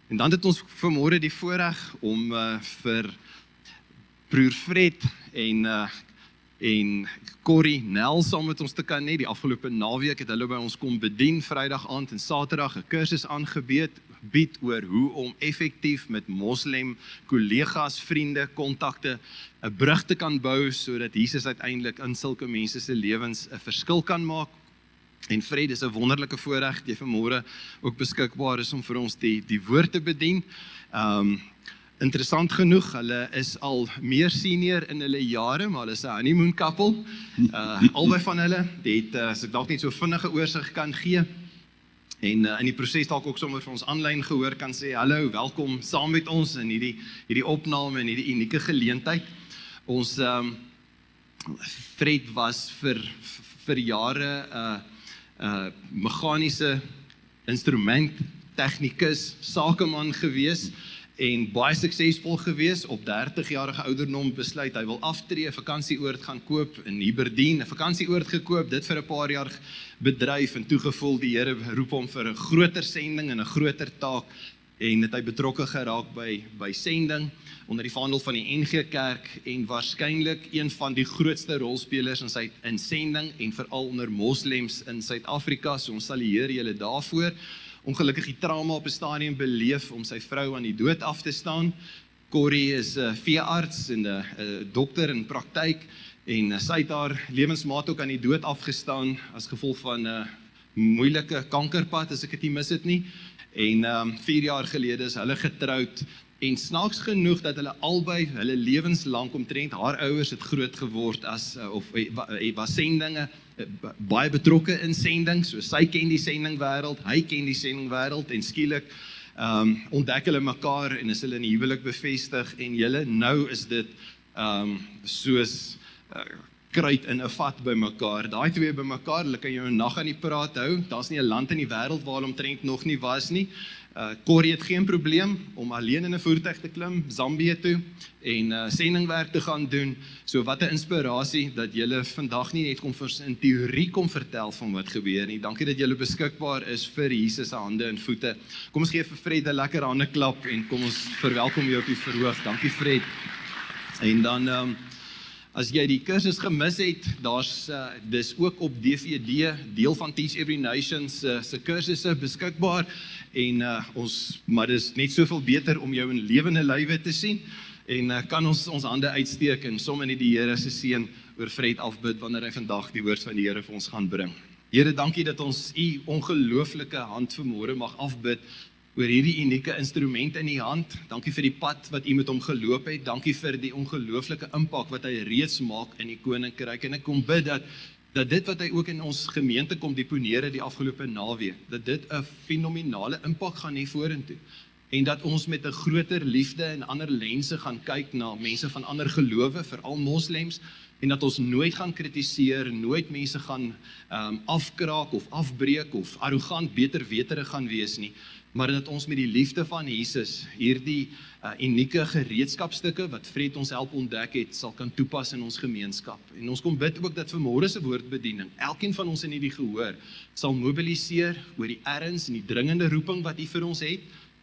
En dan het ons vanmôre die voorreg om vir broer Fred en Corrie Nel saam met ons te kan hê. Die afgelope naweek het hulle by ons kom bedien, Vrydag aand en Saterdag 'n kursus aangebied oor hoe om effektief met moslim kollegas, vriende, kontakte 'n brug te kan bou sodat Jesus uiteindelik in sulke mense se lewens 'n verskil kan maak. En Fred, is 'n wonderlike voorreg dat jy vanmôre ook beskikbaar is om vir ons die woord te bedien. Interessant genoeg, hulle is al meer senior in hulle jare, maar hulle is 'n honeymoon couple. Albei van hulle het, as ek dalk net so vinnige oorsig kan gee, en in die proses dalk ook sommer vir ons aanlyn gehoor kan sê, hallo, welkom saam met ons in hierdie opname en hierdie unieke geleentheid. Ons Fred was vir jare meganiese instrument, tegnikus, sakeman gewees en baie suksesvol gewees. Op 30-jarige ouderdom besluit hy wil aftree, 'n vakansieoord gaan koop in Aberdeen, 'n vakansieoord gekoop, dit vir 'n paar jaar bedryf en toegevoel die Here roep hom vir 'n groter sending en 'n groter taak en het hy betrokke geraak by sending onder die vaandel van die NG Kerk en waarskynlik een van die grootste rolspelers in sending en veral onder moslems in Suid-Afrika. So ons sal die Here julle daarvoor. Ongelukkig die trauma op 'n stadium beleef om sy vrou aan die dood af te staan. Corrie is 'n veearts en 'n dokter in praktyk en sy het haar lewensmaat ook aan die dood afgestaan as gevolg van 'n moeilike kankerpad, as ek dit nie mis het nie. En 4 jaar gelede is hulle getroud en snaaks genoeg dat hulle albei hulle lewenslank omtrent haar ouers het groot geword was sendinge, baie betrokke in sending, so sy ken die sendingwêreld, hy ken die sendingwêreld en skielik ontdek hulle mekaar en is hulle in die huwelik bevestig en julle nou is dit soos kruit in 'n vat by mekaar. Daai twee by mekaar, hulle kan jou 'n nag aan die praat hou. Daar's nie 'n land in die wêreld waar hulle omtrent nog nie was nie. Corrie het geen probleem om alleen in 'n voertuig te klim, Zambië toe en sendingwerk te gaan doen. So wat 'n inspirasie dat julle vandag nie net in teorie kom vertel van wat gebeur nie. Dankie dat julle beskikbaar is vir Jesus se hande en voete. Kom ons gee vir Fred 'n lekker hande klap en kom ons verwelkom jou op die verhoog. Dankie Fred. En dan as jy die kursus gemis het, dis ook op DVD, deel van Teach Every Nation se kursusse beskikbaar en maar dis net soveel beter om jou in lewende lywe te sien en kan ons hande uitsteek en sommer net die Here se seën oor Fred afbid wanneer hy vandag die woord van die Here vir ons gaan bring. Here, dankie dat ons u ongelooflike hand vanmôre mag afbid oor hierdie unieke instrument in die hand. Dankie vir die pad wat u met hom geloop het. Dankie vir die ongelooflike impak wat hy reeds maak in die koninkryk. En ek kom bid dat dit wat hy ook in ons gemeente kom deponeer die afgelope naweek, dat dit 'n fenominale impak gaan hê vorentoe. En dat ons met 'n groter liefde en ander lense gaan kyk na mense van ander gelowe, veral moslems, en dat ons nooit gaan kritiseer, nooit mense gaan afkraak of afbreek of arrogant beterweterig gaan wees nie, maar dat ons met die liefde van Jesus hierdie unieke gereedskapstukke wat Fred ons help ontdek het, sal kan toepas in ons gemeenskap. En ons kom bid ook dat vanmôre se woordbediening, elkeen van ons in hierdie gehoor, sal mobiliseer oor die erns en die dringende roeping wat u vir ons het,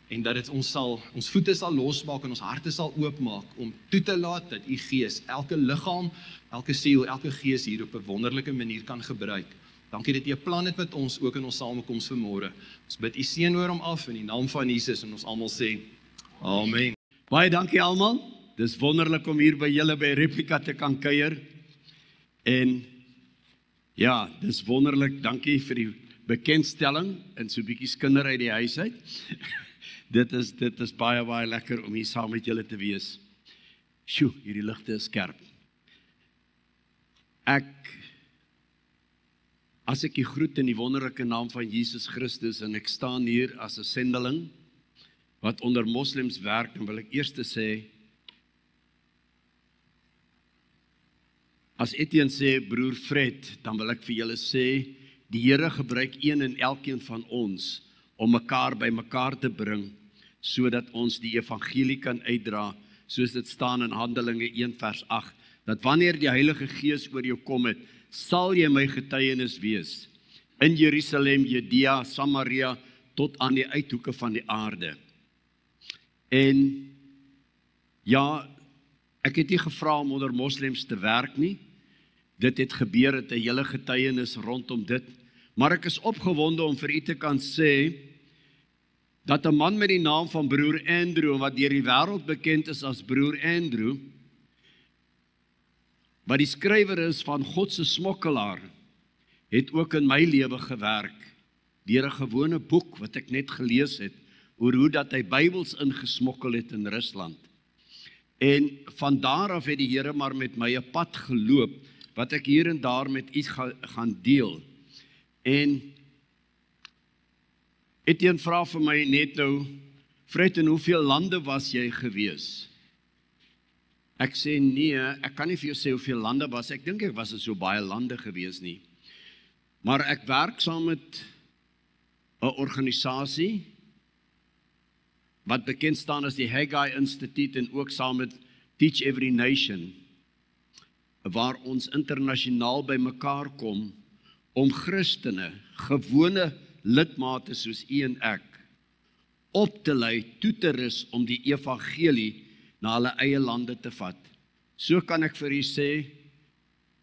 en dat dit ons voete sal losmaak en ons harte sal oopmaak om toe te laat dat u Gees elke liggaam, elke siel, elke gees hier op 'n wonderlike manier kan gebruik. Dankie dat u 'n plan het met ons, ook in ons samekoms vanmôre. Ons bid u seën oor hom af in die naam van Jesus en ons almal sê amen. Baie dankie almal. Dis wonderlik om hier by julle by Replika te kan kuier. En ja, dis wonderlik. Dankie vir die bekendstelling en so 'n bietjie skinder uit die huis uit. Dit is baie lekker om hier saam met julle te wees. Sjoe, hierdie ligte is skerp. As ek u groet in die wonderlike naam van Jesus Christus en ek staan hier as 'n sendeling wat onder moslems werk, dan wil ek eers sê, as Etienne sê, broer Fred, dan wil ek vir julle sê, die Here gebruik een en elkeen van ons om mekaar by mekaar te bring, sodat ons die evangelie kan uitdra, soos dit staan in Handelinge 1 vers 8, dat wanneer die Heilige Gees oor jou kom het, sal jy my getuienis wees, in Jerusalem, Judea, Samaria, tot aan die uithoeke van die aarde. En ja, ek het nie gevra om onder moslems te werk nie. Dit het gebeur, het 'n hele getuienis rondom dit. Maar ek is opgewonde om vir u te kan sê, dat 'n man met die naam van broer Andrew, wat deur die wêreld bekend is as broer Andrew, wat die skrywer is van God se smokkelaar, het ook in my lewe gewerk, deur 'n gewone boek wat ek net gelees het, oor hoe dat hy Bybels ingesmokkel het in Rusland. En van daar af het die Here maar met my 'n pad geloop, wat ek hier en daar met u gaan deel. En Etienne vra vir my net nou, Fred, in hoeveel lande was jy gewees? Ek sê nee, ek kan nie vir jou sê hoeveel lande was, ek dink ek was in so baie lande gewees nie. Maar ek werk saam met 'n organisasie, wat bekend staan as die Haggai Instituut en ook saam met Teach Every Nation, waar ons internasionaal by mekaar kom, om Christene, gewone lidmate soos u en ek, op te lei, toe te rus om die evangelie na hulle eie lande te vat. So kan ek vir u sê,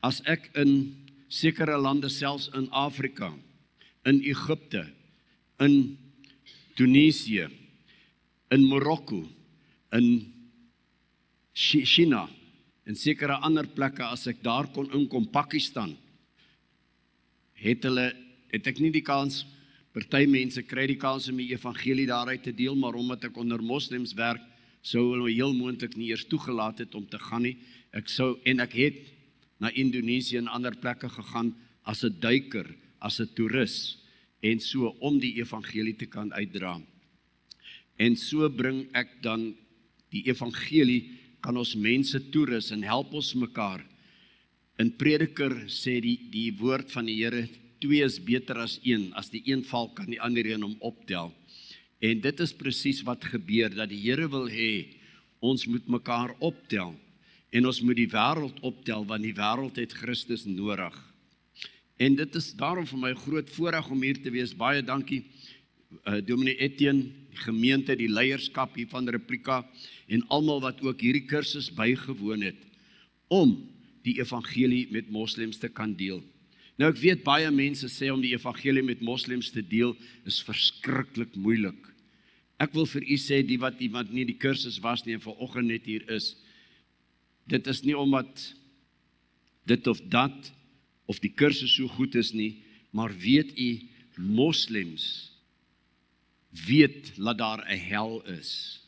as ek in sekere lande, selfs in Afrika, in Egipte, in Tunesië, in Marokko, in China, en sekere ander plekke, as ek daar kon inkom, Pakistan, het ek nie die kans, party mense kry die kans om die evangelie daaruit te deel, maar omdat ek onder moslems werk, sou hulle heel moontlik nie eers toegelaat het om te gaan nie. Ek het na Indonesië en ander plekke gegaan as 'n duiker, as 'n toerist, en so om die evangelie te kan uitdra. En so bring ek dan die evangelie, kan ons mense toerus en help ons mekaar. In Prediker sê die woord van die Here, 2 is beter as 1, as die een val kan die ander een hom optel. En dit is presies wat gebeur, dat die Here wil hê, ons moet mekaar optel, en ons moet die wêreld optel, want die wêreld het Christus nodig. En dit is daarom vir my groot voorreg om hier te wees. Baie dankie, Dominee Etienne, die gemeente, die leierskap hier van Replika, en almal wat ook hierdie kursus bygewoon het, om die evangelie met moslems te kan deel. Nou ek weet baie mense sê om die evangelie met moslems te deel, is verskriklik moeilik. Ek wil vir u sê, die wat iemand nie die kursus was nie, en vanoggend net hier is, dit is nie omdat dit of dat, of die kursus so goed is nie, maar weet u, moslems weet dat daar 'n hel is.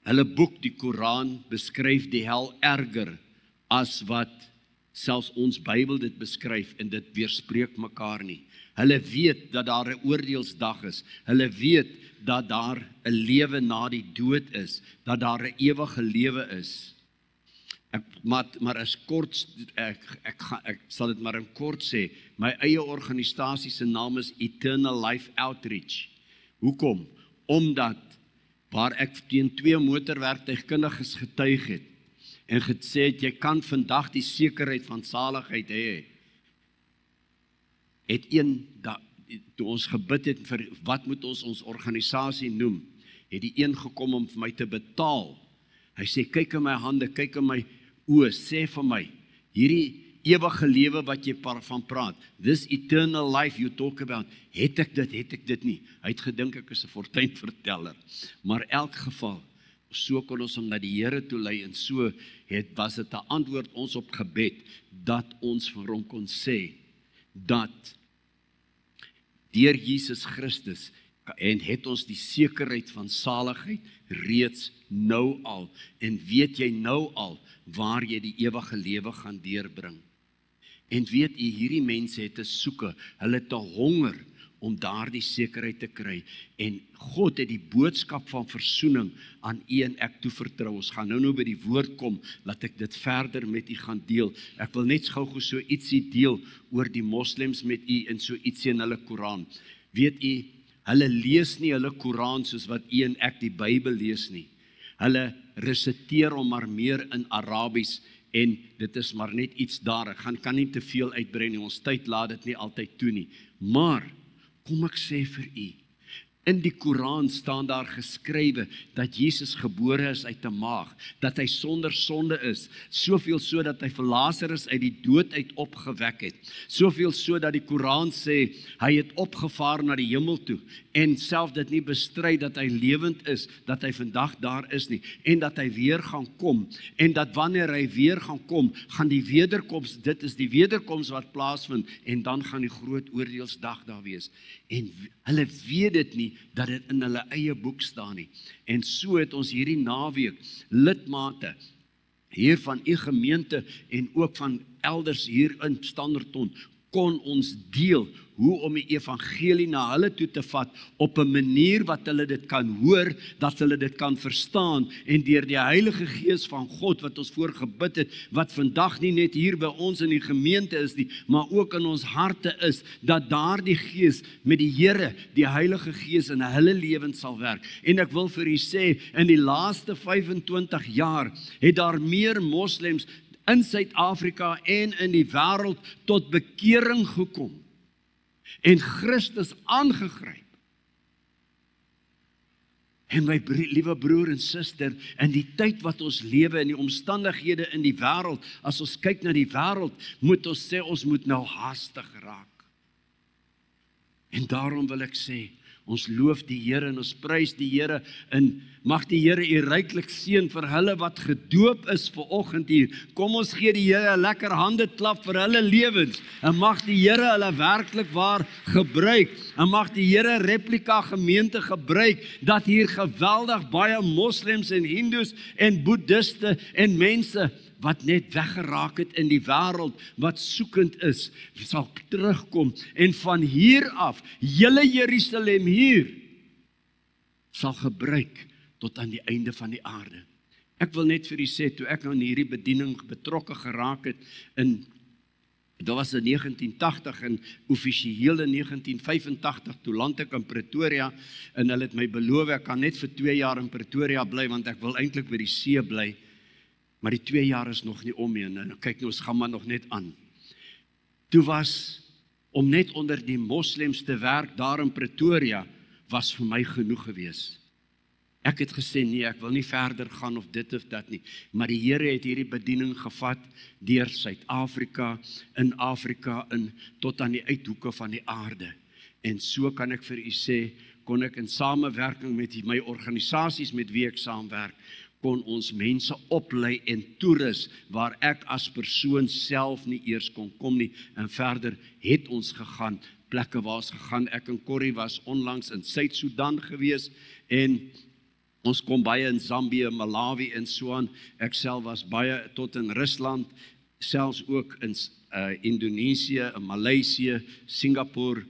Hulle boek, die Koran, beskryf die hel erger as wat selfs ons Bybel dit beskryf, en dit weerspreek mekaar nie. Hulle weet dat daar 'n oordeelsdag is. Hulle weet dat daar 'n lewe na die dood is, dat daar 'n ewige lewe is. Maar as kort, ek sal dit maar in kort sê, my eie organisasie se naam is Eternal Life Outreach. Hoekom? Omdat waar ek teen 2 motorwerktuigkundiges getuig het en gesê het, jy kan vandag die sekerheid van saligheid hê, het toe ons gebid het vir wat moet ons organisasie noem, het die een gekom om vir my te betaal. Hy sê, kyk in my hande, kyk in my oë, sê vir my, hierdie ewige lewe wat jy van praat, this eternal life you talk about, het ek dit nie. Hy het gedink ek is 'n fortuinverteller. Maar in elk geval, so kon ons hom na die Here toe lei, en so was dit 'n antwoord ons op gebed, dat ons vir hom kon sê, dat deur Jesus Christus, en het ons die sekerheid van saligheid reeds nou al, en weet jy nou al, waar jy die ewige lewe gaan deurbring. En weet jy, hierdie mense het 'n soeke, hulle het 'n honger om daardie sekerheid te kry, en God het die boodskap van versoening aan u en ek toevertrou. Ons gaan nou by die woord kom, laat ek dit verder met u gaan deel. Ek wil net gou so ietsie deel oor die moslems met u, en so ietsie in hulle Koran. Weet u, hulle lees nie hulle Koran soos wat u en ek die Bybel lees nie. Hulle resiteer hom maar meer in Arabies, en dit is maar net iets daar. Ek kan nie te veel uitbrei nie, ons tyd laat dit nie altyd toe nie. Maar, kom ek sê vir u, In die Koran staan daar geskrywe dat Jesus gebore is uit 'n maag, dat hy sonder sonde is, soveel so dat hy vir Lazarus uit die dood uit opgewek het, soveel so dat die Koran sê, hy het opgevaar na die hemel toe, en self dit nie bestry dat hy lewend is, dat hy vandag daar is nie, en dat hy weer gaan kom, en dat wanneer hy weer gaan kom, gaan die wederkoms, dit is die wederkoms wat plaasvind, en dan gaan die groot oordeelsdag daar wees, en hulle weet dit nie, dat dit in hulle eie boek staan nie. En so het ons hierdie naweek lidmate hier van u gemeente en ook van elders hier in Standerton kon ons deel hoe om die evangelie na hulle toe te vat op 'n manier wat hulle dit kan hoor, dat hulle dit kan verstaan en deur die Heilige Gees van God wat ons voor gebid het, wat vandag nie net hier by ons in die gemeente is nie, maar ook in ons harte is, dat daardie Gees met die Here, die Heilige Gees in hulle lewens sal werk. En ek wil vir u sê, in die laaste 25 jaar het daar meer moslems in Suid-Afrika en in die wêreld tot bekering gekom en Christus aangegryp. En my liewe broer en suster, in die tyd wat ons lewe, in die omstandighede in die wêreld, as ons kyk na die wêreld, moet ons sê, ons moet nou haastig raak. En daarom wil ek sê, ons loof die Here en ons prys die Here, en mag die Here u ryklik seën vir hulle wat gedoop is vanoggend hier. Kom ons gee die Here 'n lekker handeklap vir hulle lewens, en mag die Here hulle werklik waar gebruik, en mag die Here Replika gemeente gebruik, dat hier geweldig baie moslems en hindoes en boeddiste en mense wat net weggeraak het in die wêreld, wat soekend is, sal terugkom, en van hier af, hele Jerusalem hier, sal gebruik tot aan die einde van die aarde. Ek wil net vir u sê, toe ek aan hierdie bediening betrokke geraak het, dit was in 1980 en offisieel in 1985, toe land ek in Pretoria, en hulle het my beloof, ek kan net vir 2 jaar in Pretoria bly, want ek wil eintlik by die see bly, maar die 2 jaar is nog nie om nie, en kyk nou, ons gaan maar nog net aan. Toe was, om net onder die moslems te werk daar in Pretoria, was vir my genoeg gewees. Ek het gesê, nee, ek wil nie verder gaan of dit of dat nie, maar die Here het hierdie bediening gevat, deur Suid-Afrika, in Afrika, tot aan die uithoeke van die aarde. En so kan ek vir u sê, kon ek in samewerking met my organisasies met wie ek saamwerk, kon ons mense oplei en toerus, waar ek as persoon self nie eers kon kom nie, en verder het ons gegaan, plekke waar ons gegaan, ek en Corrie was onlangs in Suid-Sudan gewees, en ons kom baie in Zambië, Malawi en so aan, ek self was baie tot in Rusland, selfs ook in Indonesië, in Maleisië, Singapore,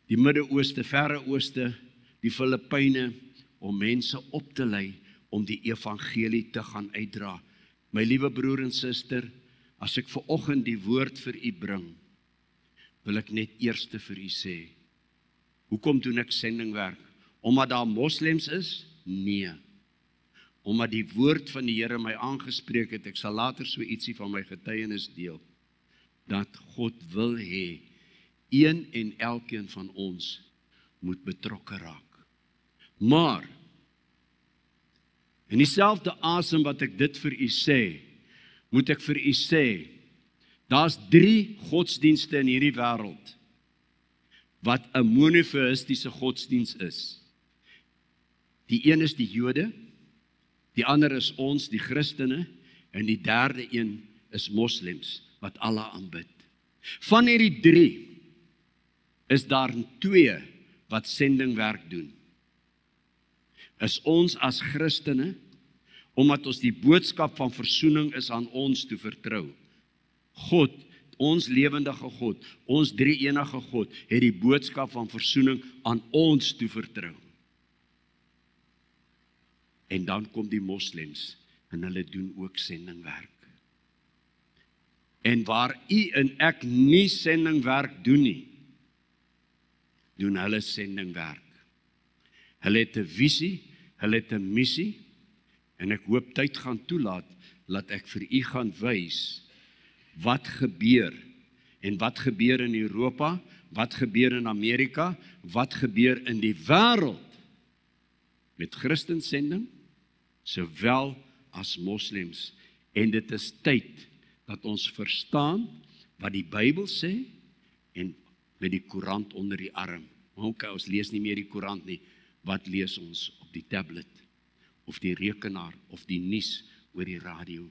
die Midde-Ooste, Verre Ooste, die Filippyne, om mense op te lei, om die evangelie te gaan uitdra. My liewe broer en suster, as ek vanoggend die woord vir u bring, wil ek net eers vir u sê, hoekom doen ek sendingwerk? Omdat daar moslems is? Nee. Omdat die woord van die Here my aangespreek het, ek sal later so ietsie van my getuienis deel, dat God wil hê, een en elkeen van ons moet betrokke raak. Maar, in dieselfde asem wat ek dit vir u sê, moet ek vir u sê, daar's 3 godsdienste in hierdie wêreld, wat 'n monofeistiese godsdiens is. Die een is die Jode, die ander is ons, die Christene, en die derde een is moslems, wat Allah aanbid. Van hierdie 3, is daar 2 wat sendingwerk doen. Is ons as Christene, omdat ons die boodskap van versoening is aan ons toe vertrou. God, ons lewendige God, ons drie-enige God, het die boodskap van versoening aan ons toe vertrou. En dan kom die moslems, en hulle doen ook sendingwerk. En waar u en ek nie sendingwerk doen nie, doen hulle sendingwerk. Hulle het 'n visie, hulle het 'n missie, en ek hoop tyd gaan toelaat, laat ek vir u gaan wys, wat gebeur, en wat gebeur in Europa, wat gebeur in Amerika, wat gebeur in die wêreld, met Christensending, sowel as moslems. En dit is tyd dat ons verstaan wat die Bybel sê en met die koerant onder die arm. Ok, ons lees nie meer die koerant nie. Wat lees ons op die tablet, of die rekenaar, of die nuus oor die radio?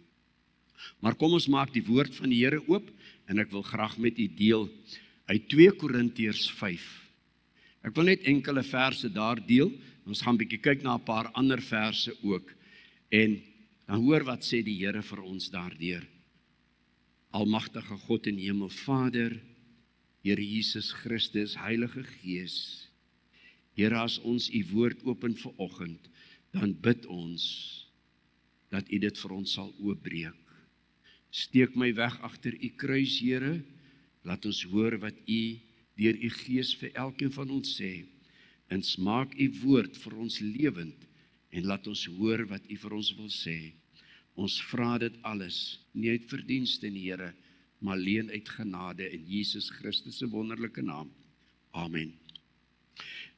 Maar kom ons maak die woord van die Here oop, en ek wil graag met u deel uit 2 Korintiërs 5. Ek wil net enkele verse daar deel, ons gaan bietjie kyk na 'n paar ander verse ook, en dan hoor wat sê die Here vir ons daardeur. Almagtige God en Hemel Vader, Here Jesus Christus, Heilige Gees, Here, as ons u woord open vanoggend, dan bid ons dat u dit vir ons sal oopbreek. Steek my weg agter u kruis, Here, laat ons hoor wat u deur u Gees vir elkeen van ons sê, en smaak u woord vir ons lewend, en laat ons hoor wat u vir ons wil sê. Ons vra dit alles, nie uit verdienste nie, Here, maar alleen uit genade in Jesus Christus se wonderlike naam. Amen.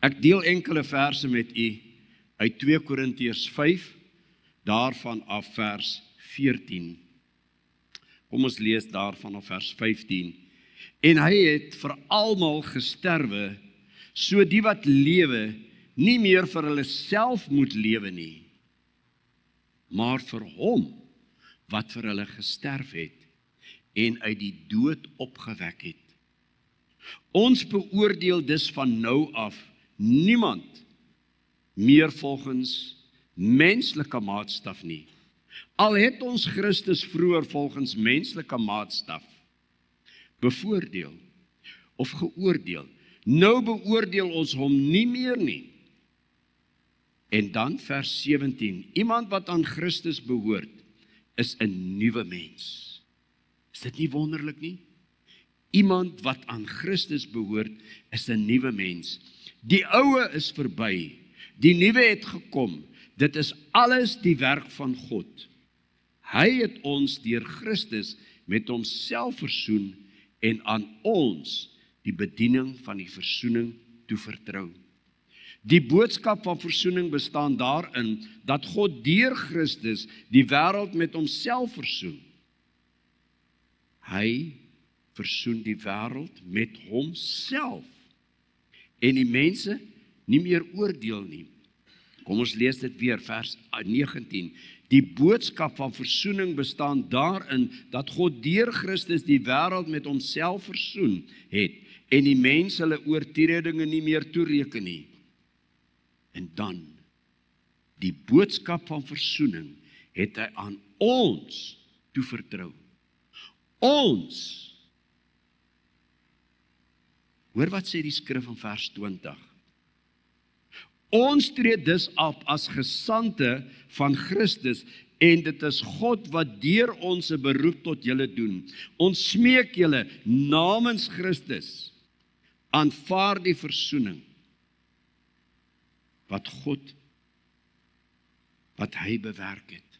Ek deel enkele verse met u uit 2 Korintiërs 5, daarvan af vers 14. Kom ons lees daarvan af vers 15. En hy het vir almal gesterwe, so die wat lewe, nie meer vir hulle self moet lewe nie, maar vir hom wat vir hulle gesterf het en uit die dood opgewek het. Ons beoordeel dus van nou af niemand meer volgens menslike maatstaf nie. Al het ons Christus vroeër volgens menslike maatstaf bevoordeel of geoordeel, nou beoordeel ons hom nie meer nie. En dan vers 17, iemand wat aan Christus behoort, is 'n nuwe mens. Is dit nie wonderlik nie? Iemand wat aan Christus behoort, is 'n nuwe mens. Die oue is verby, die nuwe het gekom. Dit is alles die werk van God. Hy het ons deur Christus met homself versoen en aan ons die bediening van die versoening toevertrou. Die boodskap van versoening bestaan daarin dat God deur Christus die wêreld met homself versoen. Hy versoen die wêreld met homself en die mense nie meer oordeel nie. Kom ons lees dit weer, vers 19. Die boodskap van versoening bestaan daarin dat God deur Christus die wêreld met homself versoen het en die mense hulle oortredinge nie meer toereken nie. En dan, die boodskap van versoening het hy aan ons toevertrou. Ons. Hoor wat sê die skrif in vers 20. Ons tree dus af as gesande van Christus en dit is God wat deur ons 'n beroep tot julle doen. Ons smeek julle namens Christus, aanvaar die versoening wat God, wat hy bewerk het.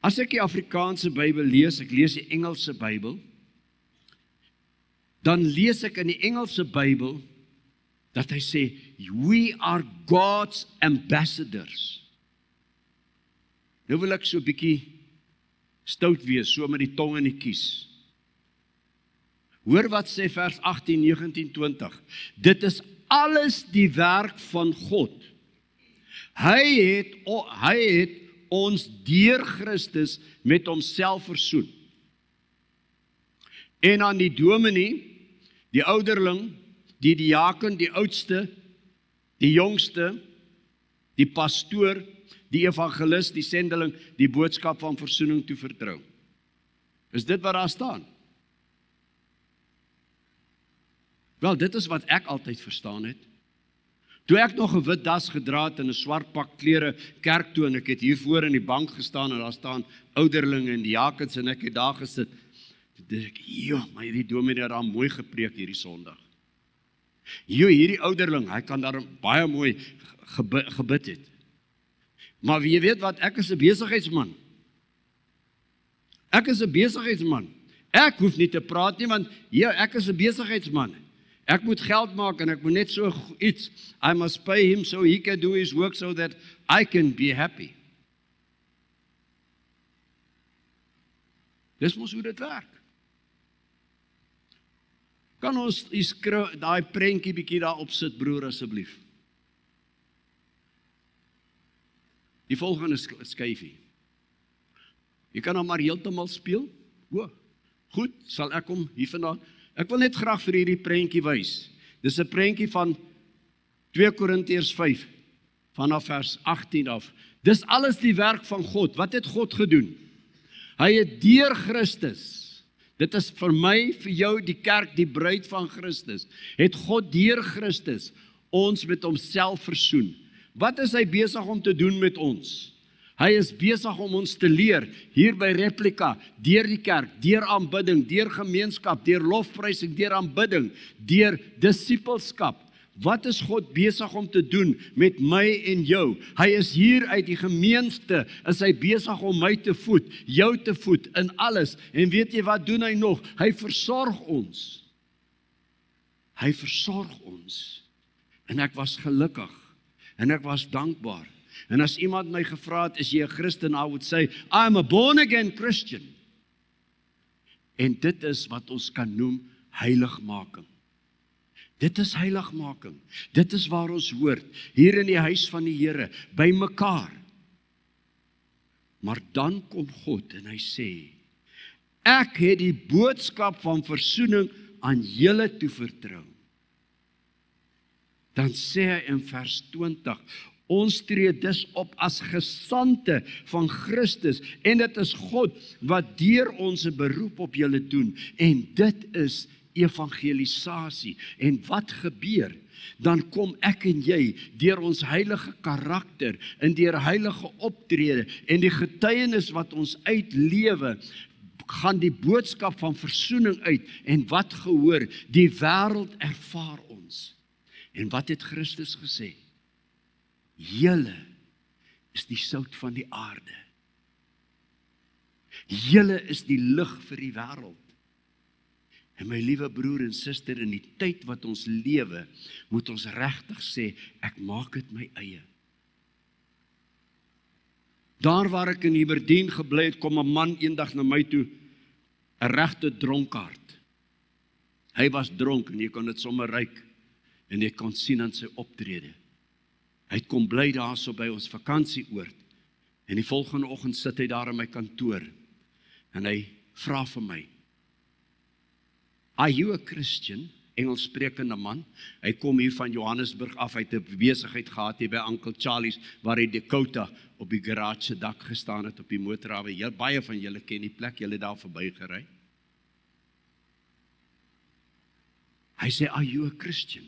As ek die Afrikaanse Bybel lees, ek lees die Engelse Bybel, dan lees ek in die Engelse Bybel dat hy sê, we are God's ambassadors. Nou wil ek so 'n bietjie stout wees, so met die tong in die kies. Hoor wat sê vers 18, 19, 20. Dit is alles die werk van God. Hy het ons deur Christus met homself versoen. En aan die dominee, die ouderling, die diaken, die oudste, die jongste, die pastoor, die evangelis, die sendeling, die boodskap van versoening toevertrou. Is dit wat daar staan? Wel, dit is wat ek altyd verstaan het. Toe ek nog 'n wit das gedra het en 'n swart pak klere kerk toe en ek het hier voor in die bank gestaan en daar staan ouderlinge en diakens en ek het daar gesit. Toe dink ek, "Jo, maar hierdie dominee het daar mooi gepreek hierdie Sondag." Jo, hierdie ouderling, hy kan daar baie mooi gebid het. Maar wie weet wat, ek is 'n besigheidsman. Ek is 'n besigheidsman. Ek hoef nie te praat nie, want ja, ek is 'n besigheidsman. Ek moet geld maak en ek moet net so iets. I must pay him so he can do his work so that I can be happy. Dis mos hoe dit werk. Kan ons daai prentjie bietjie daar op sit, broer, asseblief? Die volgende skyfie. Jy kan hom maar heeltemal speel. O, goed, sal ek hom hiervandaan. Ek wil net graag vir hierdie prentjie wys. Dis 'n prentjie van 2 Korintiërs 5 vanaf vers 18 af. Dis alles die werk van God. Wat het God gedoen? Hy het deur Christus, dit is vir my, vir jou, die kerk, die bruid van Christus, het God deur Christus ons met homself versoen. Wat is hy besig om te doen met ons? Hy is besig om ons te leer, hier by Replika, deur die kerk, deur aanbidding, deur gemeenskap, deur lofprysing, deur aanbidding, deur disippelskap. Wat is God besig om te doen met my en jou? Hy is hier uit die gemeenste, is hy besig om my te voed, jou te voed, in alles. En weet jy wat doen hy nog? Hy versorg ons. Hy versorg ons. En ek was gelukkig, en ek was dankbaar. En as iemand my gevra het, is jy 'n Christen? I would say, I'm a born again Christian. En dit is wat ons kan noem heiligmaking. Dit is heiligmaking. Dit is waar ons hoort, hier in die huis van die Here, by mekaar. Maar dan kom God en hy sê, ek het die boodskap van versoening aan julle toevertrou. Dan sê hy in vers 20, ons tree dus op as gesande van Christus, en dit is God wat deur ons 'n beroep op julle doen, en dit is evangelisasie. En wat gebeur? Dan kom ek en jy deur ons heilige karakter en deur heilige optrede en die getuienis wat ons uitlewe, gaan die boodskap van versoening uit. En wat gehoor? Die wêreld ervaar ons. En wat het Christus gesê? Julle is die sout van die aarde. Julle is die lig vir die wêreld. En my liewe broer en suster, in die tyd wat ons lewe, moet ons regtig sê, ek maak dit my eie. Daar waar ek in Aberdeen gebly het, kom 'n man eendag na my toe, 'n regte dronkaard. Hy was dronk en jy kon dit sommer ruik en jy kon sien aan sy optrede. Hy het kom bly daarso by ons vakansieoord en die volgende oggend sit hy daar in my kantoor en hy vra vir my, are you a Christian? Engels sprekende man. Hy kom hier van Johannesburg af, hy het 'n besigheid gehad hier by Uncle Charlie's, waar hy Dakota op die garage dak gestaan het op die motorhawe. Baie van julle ken die plek, julle daar verby gery. Hy sê, are you a Christian?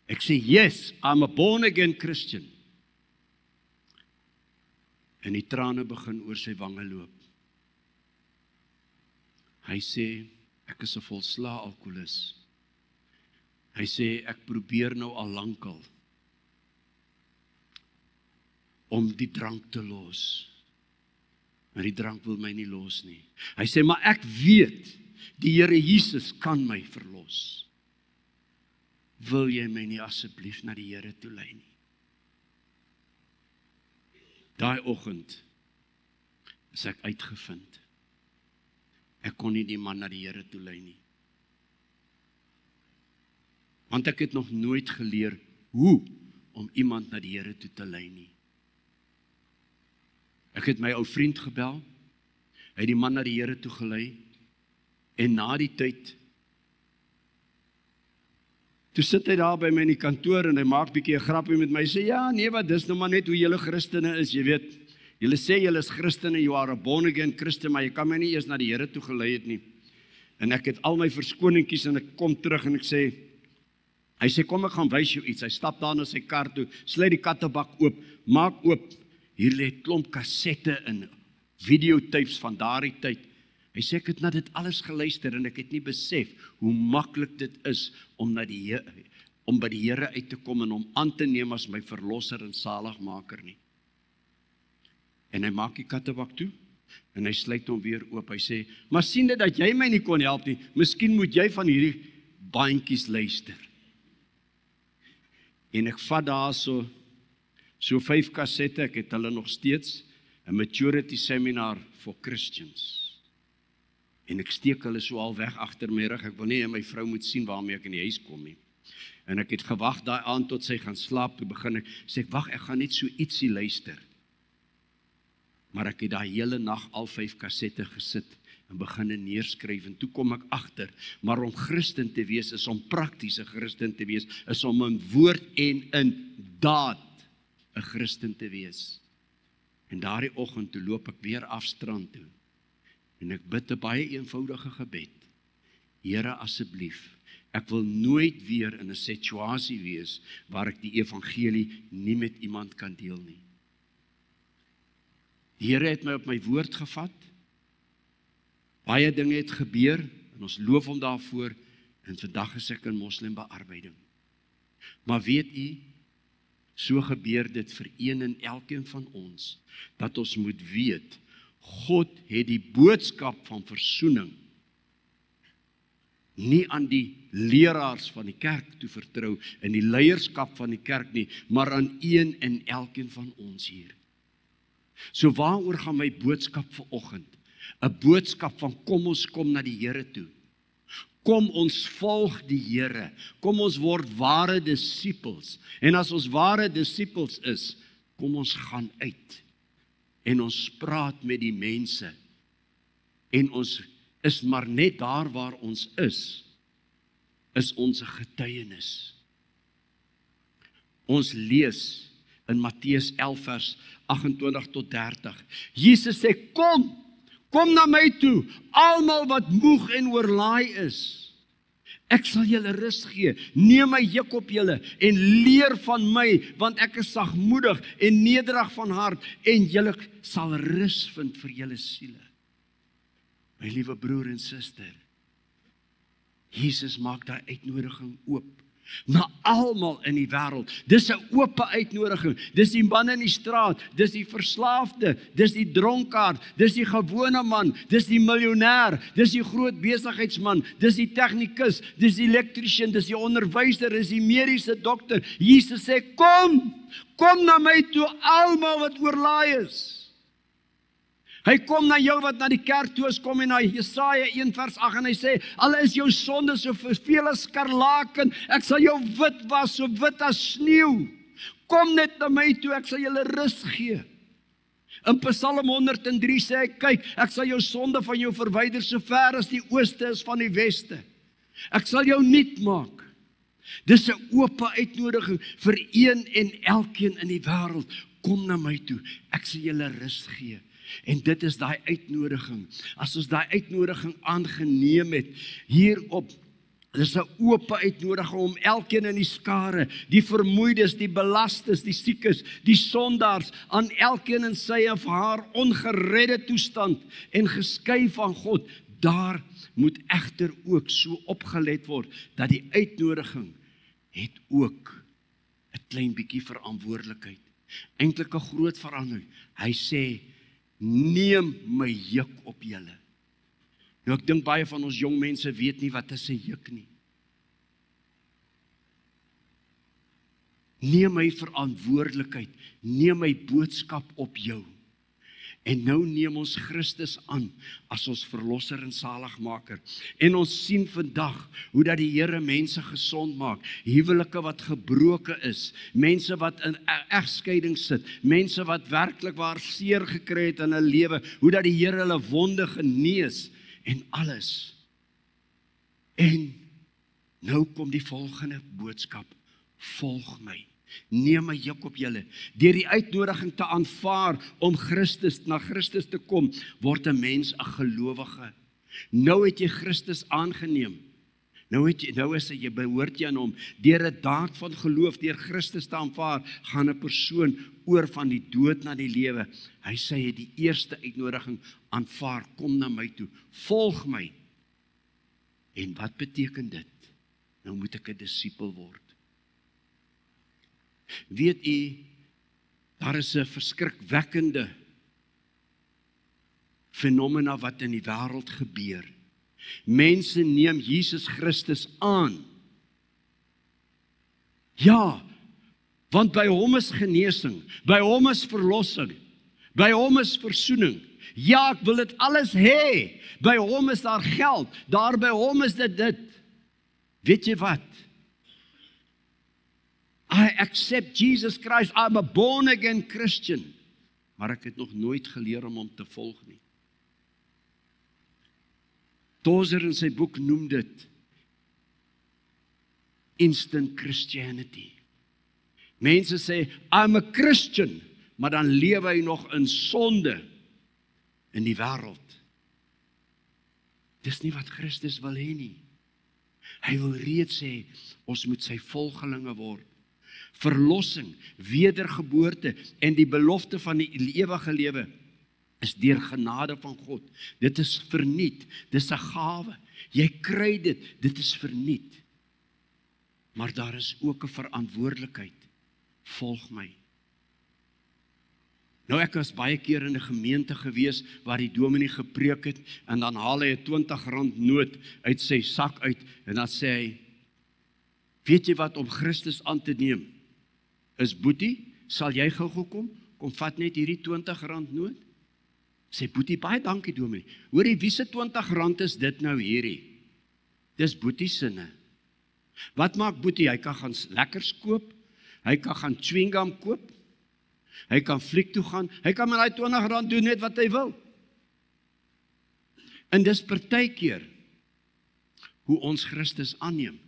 Ek sê, yes, I'm a born again Christian. En die trane begin oor sy wange loop. Hy sê, ek is 'n volslae alkoholist. Hy sê, ek probeer nou al lankal om die drank te los. Maar die drank wil my nie los nie. Hy sê, maar ek weet, die Here Jesus kan my verlos. Wil jy my nie asseblief na die Here toe lei nie? Daai oggend is ek uitgevind. Ek kon nie die man na die Here toe lei nie. Want ek het nog nooit geleer hoe om iemand na die Here toe te lei nie. Ek het my ou vriend gebel, hy het die man na die Here toe gelei, en na die tyd, toe sit hy daar by my in die kantoor, en hy maak bietjie 'n grappie met my, hy sê, ja, nee wat, dis nou maar net hoe julle Christene is, jy weet, julle sê julle is Christene, you are a born again Christian, maar jy kan my nie eers na die Here toe gelei het nie. En ek het al my verskoningkies, en ek kom terug, en ek sê, hy sê, kom ek gaan wys jou iets. Hy stap daar na sy kar toe, sluit die kattebak oop, maak oop, hier lê klomp kassette en videotapes van daardie tyd. Hy sê, ek het na dit alles geluister en ek het nie besef hoe maklik dit is om by die Here uit te kom en hom aan te neem as my verlosser en saligmaker nie. En hy maak die kattebak toe en hy sluit hom weer oop. Hy sê, maar sien dit dat jy my nie kon help nie, miskien moet jy van hierdie bandjies luister. En ek vat daar so 5 kassette, ek het hulle nog steeds, 'n maturity seminar for Christians. En ek steek hulle so al weg agter my rug, ek wil nie my vrou moet sien waarmee ek in die huis kom nie. En ek het gewag daai aand tot sy gaan slaap, toe begin ek, sê ek, wag, ek gaan net so ietsie luister. Maar ek het daai hele nag al 5 kassette gesit, en begin neerskryf, en toe kom ek agter, maar om Christen te wees, is om praktiese Christen te wees, is om in woord en in daad 'n Christen te wees. En daardie oggend toe loop ek weer af strand toe, en ek bid 'n baie eenvoudige gebed. Here, asseblief, ek wil nooit weer in 'n situasie wees, waar ek die evangelie nie met iemand kan deel nie. Die Here het my op my woord gevat, baie dinge het gebeur, en ons loof hom daarvoor, en vandag is ek in moslimbearbeiding. Maar weet u, so gebeur dit vir een en elkeen van ons, dat ons moet weet, God het die boodskap van versoening nie aan die leraars van die kerk toe vertrou, en die leierskap van die kerk nie, maar aan een en elkeen van ons hier. So waaroor gaan my boodskap vanoggend? 'n boodskap van kom ons kom na die Here toe. Kom ons volg die Here. Kom ons word ware disippels. En as ons ware disippels is, kom ons gaan uit. En ons praat met die mense. En ons is maar net daar waar ons is ons getuienis. Ons lees in Matteus 11 vers 28 tot 30. Jesus sê, kom na my toe, almal wat moeg en oorlaai is. Ek sal julle rus gee, neem my juk op julle en leer van my, want ek is sagmoedig en nederig van hart, en julle sal rus vind vir julle siele. My liewe broer en suster, Jesus maak daai uitnodiging oop, na almal in die wêreld. Dis 'n oop uitnodiging. Dis die man in die straat, dis die verslaafde, dis die dronkaard, dis die gewone man, dis die miljonair, dis die groot besigheidsman, dis die tegnikus, dis die elektriesien, dis die onderwyser, dis die mediese dokter. Jesus sê, kom na my toe, almal wat oorlaai is. Hy kom na jou wat na die kerk toe is, kom en na Jesaja 1 vers 8 en hy sê, al is jou sonde so veel as skarlaken, ek sal jou wit was, so wit as sneeu. Kom net na my toe, ek sal julle rus gee. In Psalm 103 sê hy, kyk, ek sal jou sonde van jou verwyder, so ver as die ooste is van die weste. Ek sal jou nuut maak. Dis 'n oop uitnodiging vir een en elkeen in die wêreld. Kom na my toe, ek sal julle rus gee. En dit is daai uitnodiging. As ons daai uitnodiging aangeneem het, hierop, dis 'n oop uitnodiging om elkeen in die skare, die vermoeides, die belastes, die siekes, die sondaars, aan elkeen in sy of haar ongeredde toestand en geskei van God, daar moet egter ook so opgelet word, dat die uitnodiging het ook 'n klein bietjie verantwoordelikheid. Eintlik 'n groot verandering. Hy sê, neem my juk op julle. Nou ek dink baie van ons jong mense weet nie wat is 'n juk nie. Neem my verantwoordelikheid, neem my boodskap op jou. En nou neem ons Christus aan as ons verlosser en saligmaker. En ons sien vandag hoe dat die Here mense gesond maak, huwelike wat gebroken is, mense wat in egskeiding sit, mense wat werklik waar seer gekry het in hulle lewe, hoe dat die Here hulle wonde genees en alles. En nou kom die volgende boodskap, volg my. Neem my juk op julle. Deur die uitnodiging te aanvaar om na Christus te kom, word 'n mens 'n gelowige. Nou het jy Christus aangeneem. Nou is jy behoort jy aan hom. Deur 'n daad van geloof, deur Christus te aanvaar, gaan 'n persoon oor van die dood na die lewe. Hy sê hy het die eerste uitnodiging aanvaar, kom na my toe, volg my. En wat beteken dit? Nou moet ek 'n disipel word. Weet u, daar is 'n verskrikwekkende fenomena wat in die wêreld gebeur. Mense neem Jesus Christus aan. Ja, want by hom is genesing, by hom is verlossing, by hom is versoening. Ja, ek wil dit alles hê. By hom is daar geld, daar by hom is dit. Weet jy wat? I accept Jesus Christ, I'm a born again Christian. Maar ek het nog nooit geleer om hom te volg nie. Tozer in sy boek noem dit instant Christianity. Mense sê, I'm a Christian, maar dan lewe hy nog in sonde in die wêreld. Dis nie wat Christus wil hê nie. Hy wil reeds sê, ons moet sy volgelinge word. Verlossing, wedergeboorte en die belofte van die ewige lewe is deur genade van God. Dit is verniet, dit is 'n gawe. Jy kry dit, dit is verniet. Maar daar is ook 'n verantwoordelikheid. Volg my. Nou ek was baie keer in 'n gemeente gewees waar die dominee gepreek het en dan haal hy 'n R20 noot uit sy sak uit en dan sê hy, weet jy wat, om Christus aan te neem is boetie, sal jy gou kom? Kom vat net hierdie R20 noot. Sê boetie, baie dankie dominee. Hoorie, wie se R20 is dit nou hierdie? Dis boetie sinne. Wat maak boetie? Hy kan gaan lekkers koop, hy kan gaan chewing gum koop, hy kan fliek toe gaan, hy kan met daai R20 doen net wat hy wil. En dis partykeer hoe ons Christus aanneem.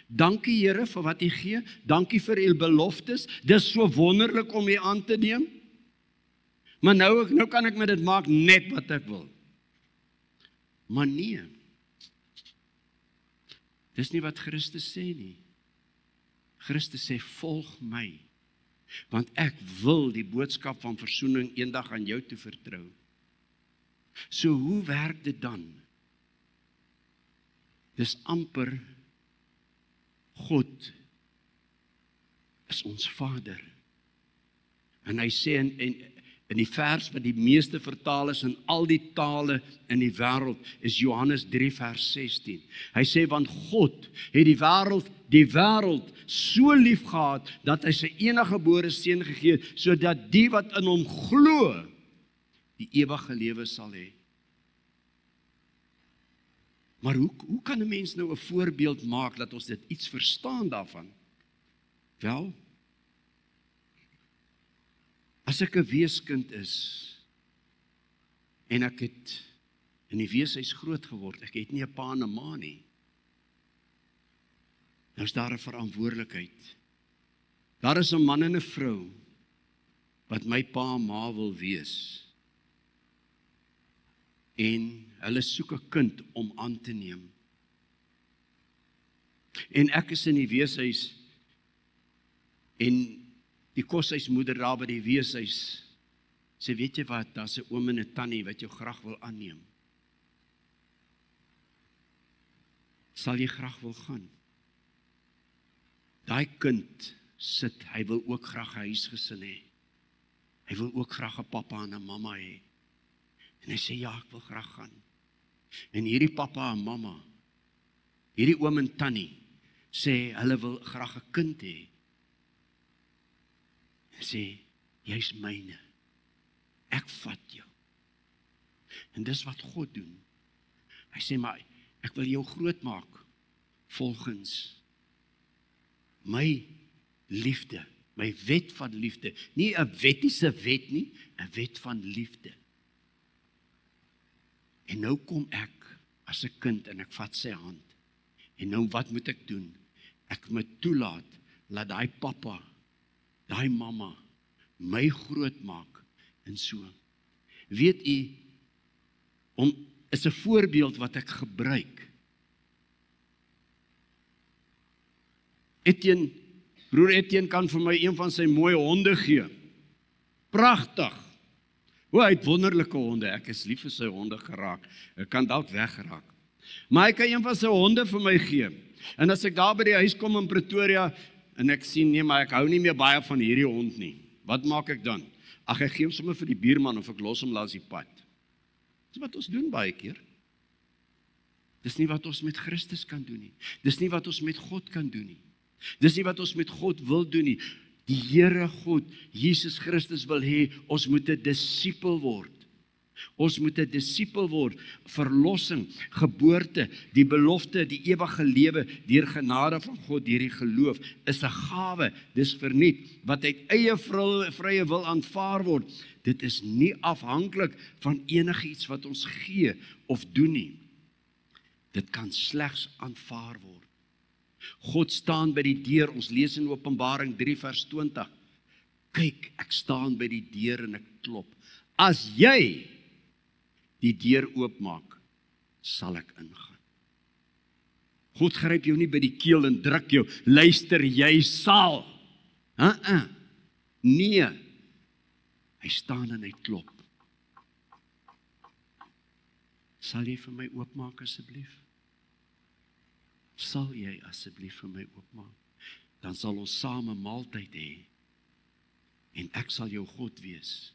Dankie Here vir wat U gee, dankie vir U beloftes, dis so wonderlik om U aan te neem. Maar nou kan ek met dit maak net wat ek wil. Maar nee, dis nie wat Christus sê nie. Christus sê, volg my, want ek wil die boodskap van versoening eendag aan jou toe vertrou. So hoe werk dit dan? Dis amper God is ons Vader. En hy sê in die vers wat die meeste vertaal is in al die tale in die wêreld, is Johannes 3 vers 16. Hy sê, want God het die wêreld so lief gehad, dat hy sy eniggebore seun gegee het, sodat die wat in hom glo, die ewige lewe sal hê. Maar hoe kan 'n mens nou 'n voorbeeld maak, dat ons dit iets verstaan daarvan? Wel, as ek 'n weeskind is, en ek het in die weeshuis groot geword, ek het nie 'n pa en 'n ma nie, nou is daar 'n verantwoordelikheid. Daar is 'n man en 'n vrou, wat my pa en ma wil wees, en hulle soek 'n kind om aan te neem. En ek is in die weeshuis, en die koshuismoeder daar by die weeshuis sê, weet jy wat, daar's 'n oom en 'n tannie wat jou graag wil aanneem. Sal jy graag wil gaan? Daai kind sit, hy wil ook graag 'n huisgesin hê. Hy wil ook graag 'n pappa en 'n mamma hê. En hy sê, ja, ek wil graag gaan. En hierdie pappa en mamma, hierdie oom en tannie, sê, hulle wil graag 'n kind hê. Hy sê, jy's myne. Ek vat jou. En dis wat God doen. Hy sê, maar ek wil jou groot maak, volgens my liefde, my wet van liefde. Nie 'n wettiese wet nie, 'n wet van liefde. En nou kom ek as 'n kind en ek vat sy hand. En nou wat moet ek doen? Ek moet toelaat, laat daai pappa, daai mamma, my groot maak, en so. Weet u, is 'n voorbeeld wat ek gebruik. Broer Etienne kan vir my een van sy mooi honde gee. Pragtig. Hy het wonderlike honde, ek is lief vir sy honde geraak. Ek kan dalk weggeraak. Maar hy kan een van sy honde vir my gee. En as ek daar by die huis kom in Pretoria, en ek sien, nee, maar ek hou nie meer baie van hierdie hond nie. Wat maak ek dan? Ag, ek gee hom sommer vir die buurman, of ek los hom langs die pad. Dis wat ons doen baie keer. Dis nie wat ons met Christus kan doen nie. Dis nie wat ons met God kan doen nie. Dis nie wat ons met God wil doen nie. Die Here God, Jesus Christus wil hê, ons moet 'n disipel word. Ons moet 'n disipel word, verlossing, geboorte, die belofte, die ewige lewe, deur genade van God, deur die geloof, is 'n gawe, dis verniet, wat uit eie vrye wil aanvaar word. Dit is nie afhanklik van enigiets wat ons gee of doen nie. Dit kan slegs aanvaar word. God staan by die deur, ons lees in Openbaring 3 vers 20. Kyk, ek staan by die deur en ek klop. As jy die deur oopmaak, sal ek ingaan. God gryp jou nie by die keel en druk jou, luister, jy sal. Nee, hy staan en hy klop. Sal jy vir my oopmaak asseblief? Sal jy asseblief vir my oopmaak? Dan sal ons saam 'n maaltyd hê. En ek sal jou God wees.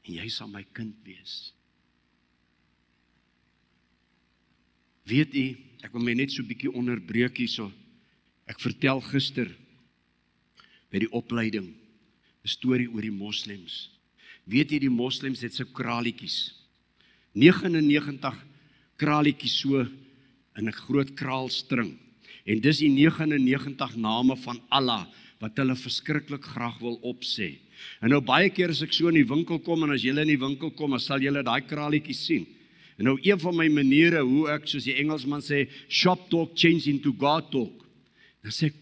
En jy sal my kind wees. Weet jy, ek wil my net so 'n bietjie onderbreek hierso. Ek vertel gister by die opleiding 'n storie oor die moslems. Weet jy, die moslems het so kralietjies. 99 kralietjies so in 'n groot kraalstring. En dis die 99 name van Allah wat hulle verskriklik graag wil opsê. En nou baie keer as ek so in die winkel kom, en as julle in die winkel kom, dan sal julle daai kralietjies sien. En nou een van my maniere hoe ek, soos die Engelsman sê, shop talk change into God talk. Dan sê ek,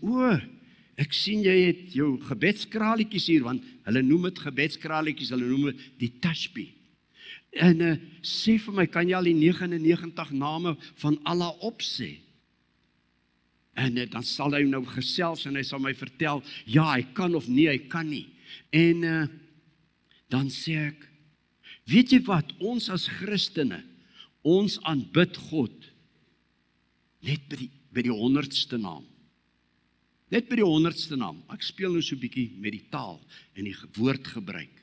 ek sien jy het jou gebedskralietjies hier, want hulle noem dit gebedskralietjies, hulle noem dit die tashbih. En sê vir my, kan jy al die 99 name van Allah opsê? En dan sal hy nou gesels en hy sal my vertel, ja, hy kan of nee, hy kan nie. En dan sê ek, weet jy wat, ons as Christene, ons aanbid God net by die 100ste naam. Net by die 100ste naam. Ek speel nou so 'n bietjie met die taal en die woordgebruik.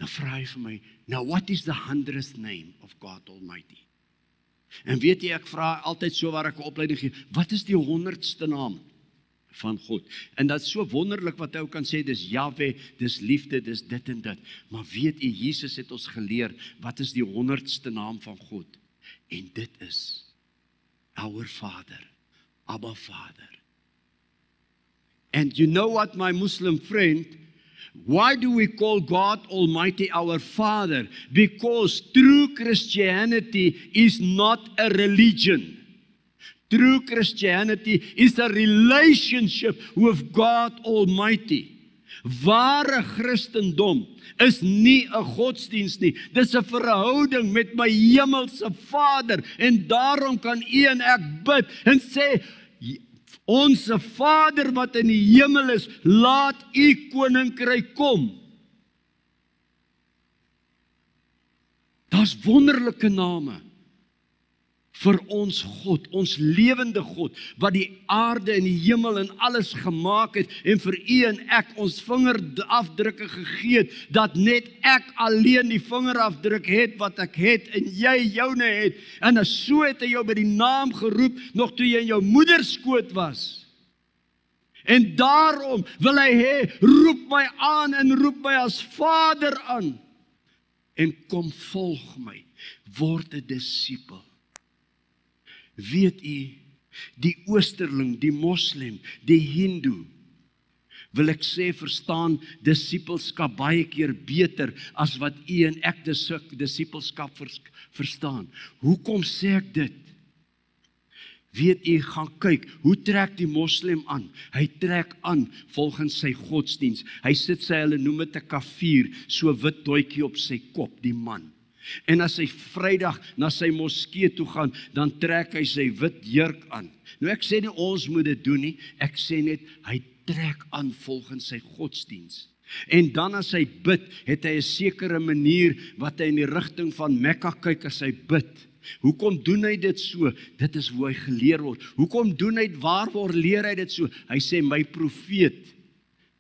Nou vra hy vir my, now what is the 100th name of God Almighty? En weet jy, ek vra altyd so waar ek 'n opleiding gee, wat is die 100ste naam van God? En dat is so wonderlik wat hy ook kan sê, dis Jahwe, dis liefde, dis dit en dit. Maar weet jy, Jesus het ons geleer, wat is die 100ste naam van God? En dit is our Father, Abba Father. And you know what, my Muslim friend, why do we call God Almighty our Father? Because true Christianity is not a religion. True Christianity is a relationship with God Almighty. Ware Christendom is nie 'n godsdienst nie. Dis 'n verhouding met my hemelse Vader. En daarom kan u en ek bid en sê, Onse Vader wat in die hemel is, laat u koninkryk kom. Daar's wonderlike name vir ons God, ons lewende God, wat die aarde en die hemel en alles gemaak het, en vir u en ek ons vingerafdrukke gegee het, dat net ek alleen die vingerafdruk het wat ek het, en jy joune het, en so het hy jou by die naam geroep, nog toe jy in jou moederskoot was. En daarom wil hy hê, roep my aan en roep my as Vader aan, en kom volg my, word 'n disipel. Weet u, die oosterling, die moslim, die hindoe, wil ek sê, verstaan disipelskap baie keer beter as wat u en ek disipelskap verstaan. Hoekom sê ek dit? Weet u, gaan kyk, hoe trek die moslim aan? Hy trek aan volgens sy godsdiens. Hy sit hulle noem dit 'n kafier, so wit doetjie op sy kop, die man. En as hy Vrydag na sy moskee toe gaan, dan trek hy sy wit jurk aan. Nou ek sê nie ons moet dit doen nie, ek sê net, hy trek aan volgens sy godsdiens. En dan as hy bid, het hy 'n sekere manier, wat hy in die rigting van Mekka kyk as hy bid. Hoekom doen hy dit so? Dit is hoe hy geleer word. Hoekom doen hy dit, waarvoor leer hy dit so? Hy sê, my profeet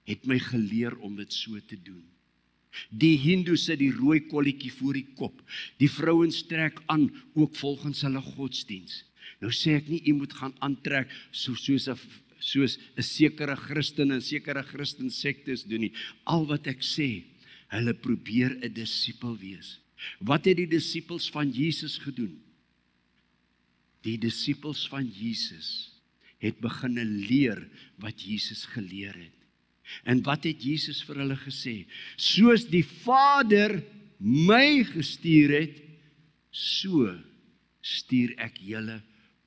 het my geleer om dit so te doen. Die Hindoes sit die rooi kolletjie voor die kop. Die vrouens trek aan, ook volgens hulle godsdiens. Nou sê ek nie, jy moet gaan aantrek soos 'n sekere Christen en sekere Christen sektes doen nie. Al wat ek sê, hulle probeer 'n disipel wees. Wat het die disipels van Jesus gedoen? Die disipels van Jesus het begin leer wat Jesus geleer het. En wat het Jesus vir hulle gesê? Soos die Vader my gestuur het, so stuur ek julle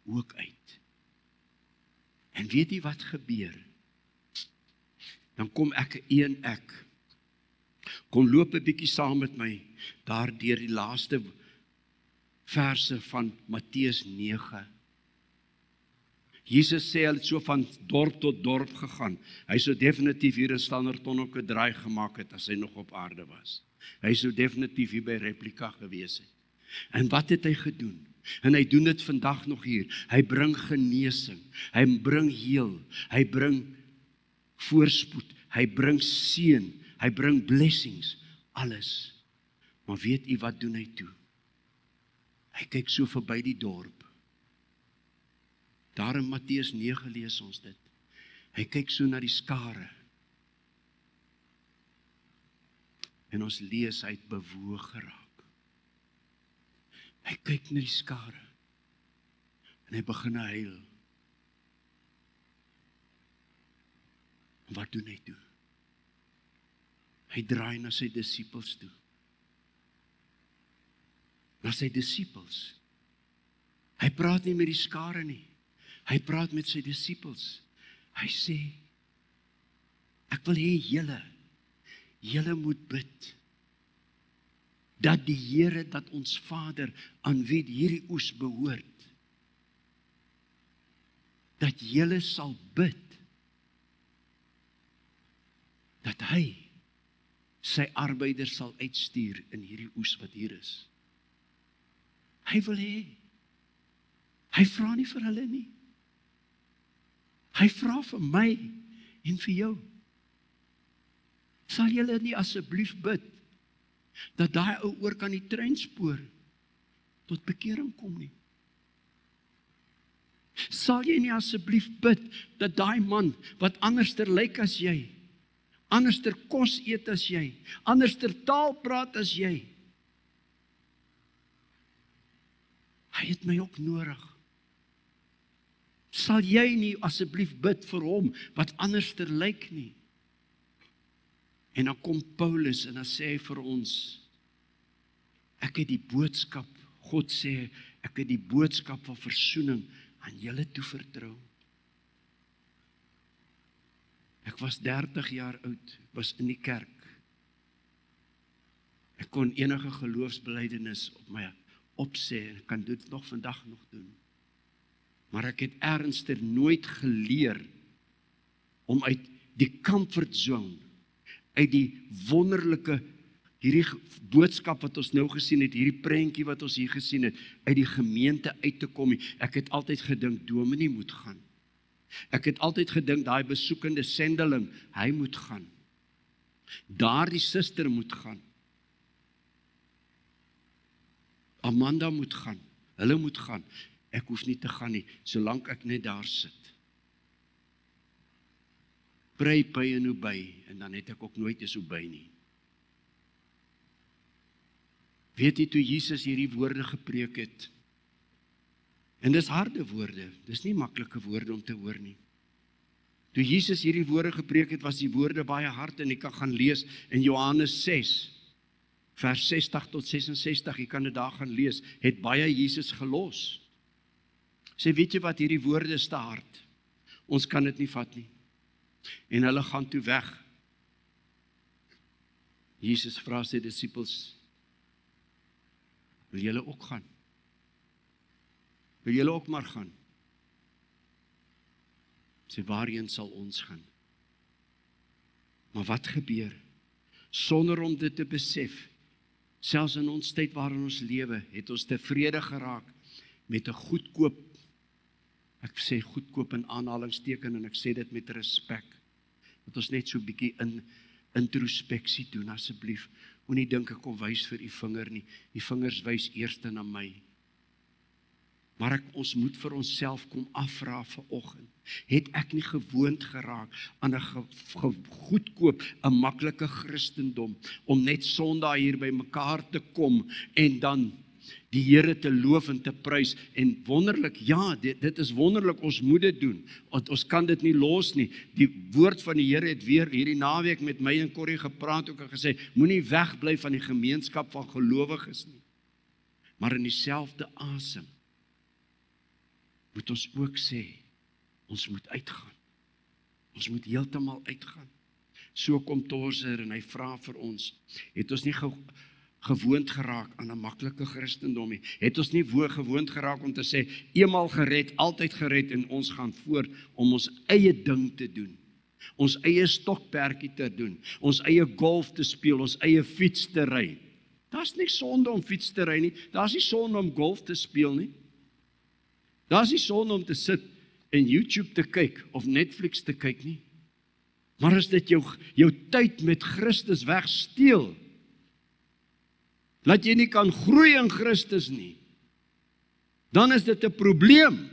ook uit. En weet jy wat gebeur? Dan kom ek kom loop 'n bietjie saam met my daar deur die laaste verse van Matteus 9. Jesus sê hy het so van dorp tot dorp gegaan. Hy sou definitief hier in Standerton ook 'n draai gemaak het as hy nog op aarde was. Hy sou definitief hier by Replika gewees het. En wat het hy gedoen? En hy doen dit vandag nog hier. Hy bring genesing, hy bring heel, hy bring voorspoed, hy bring seën, hy bring blessings, alles. Maar weet u wat doen hy toe? Hy kyk so verby die dorp. Daar in Matteus 9 lees ons dit. Hy kyk so na die skare. En ons lees hy het bewoog geraak. Hy kyk na die skare. En hy begin huil. En wat doen hy toe? Hy draai na sy disipels toe. Na sy disipels. Hy praat nie met die skare nie. Hy praat met sy disipels. Hy sê, ek wil hê julle moet bid, dat die Here, dat ons Vader, aan wie hierdie oes behoort, dat julle sal bid, dat hy sy arbeiders sal uitstuur in hierdie oes wat hier is. Hy wil hê. Hy vra nie vir hulle nie. Hy vra vir my en vir jou. Sal julle nie asseblief bid, dat daai ou oor kan die treinspoor tot bekering kom nie? Sal jy nie asseblief bid, dat daai man, wat anderster lyk as jy, anderster kos eet as jy, anderster taal praat as jy, hy het my ook nodig. Sal jy nie asseblief bid vir hom, wat anderster lyk nie? En dan kom Paulus en dan sê hy vir ons, ek het die boodskap, God sê, ek het die boodskap van versoening aan julle toevertrou. Ek was 30 jaar oud, was in die kerk. Ek kon enige geloofsbelijdenis op my opsê, en ek kan dit nog vandag nog doen. Maar ek het ernstig nooit geleer om uit die comfortzone, uit die wonderlike, hierdie boodskap wat ons nou gesien het, hierdie prentjie wat ons hier gesien het, uit die gemeente uit te kom. Ek het altyd gedink, dominee moet gaan. Ek het altyd gedink, daai besoekende sendeling, hy moet gaan. Daardie suster moet gaan. Amanda moet gaan. Hulle moet gaan. Ek hoef nie te gaan nie, solank ek net daar sit. Prei, py en oby, en dan het ek ook nooit eens oby nie. Weet jy, toe Jesus hierdie woorde gepreek het, en dis harde woorde, dis nie maklike woorde om te hoor nie. Toe Jesus hierdie woorde gepreek het, was die woorde baie hard, en ek kan gaan lees in Johannes 6, vers 60 tot 66, jy kan dit daar gaan lees, het baie Jesus gelos. Sê, weet jy wat, hierdie woorde is te hard, ons kan dit nie vat nie. En hulle gaan toe weg. Jesus vra sy disciples, wil julle ook gaan? Wil julle ook maar gaan? Sê, waarheen sal ons gaan? Maar wat gebeur? Sonder om dit te besef, selfs in ons tyd waarin ons lewe, het ons tevrede geraak met 'n goedkoop, ek sê goedkoop in aanhalingsteken en ek sê dit met respek, dat ons net so bietjie introspeksie doen asseblief. Moenie dink ek kom wys vir die vinger nie. Die vingers wys eers na my. Maar ons moet vir onsself kom afvra vanoggend. Het ek nie gewoond geraak aan 'n goedkoop, 'n maklike Christendom, om net Sondag hier by mekaar te kom en dan die Here te loof en te prys, en wonderlik, ja, dit is wonderlik, ons moet dit doen, want ons kan dit nie los nie. Die woord van die Here het weer hierdie naweek met my en Corrie gepraat, ook en gesê, moenie wegbly van die gemeenskap van gelowiges nie, maar in dieselfde asem moet ons ook sê, ons moet uitgaan. Ons moet heeltemal uitgaan. So kom Torser en hy vra vir ons, het ons nie gewoond geraak aan 'n maklike Christendom nie? Het ons nie gewoond geraak om te sê, eenmaal gered, altyd gered, en ons gaan voort om ons eie ding te doen, ons eie stokperdjie te doen, ons eie golf te speel, ons eie fiets te ry. Daar's nie sonde om fiets te ry nie, daar's nie sonde om golf te speel nie. Daar's nie sonde om te sit en YouTube te kyk of Netflix te kyk nie. Maar as dit jou tyd met Christus wegsteel, dat jy nie kan groei in Christus nie, dan is dit 'n probleem.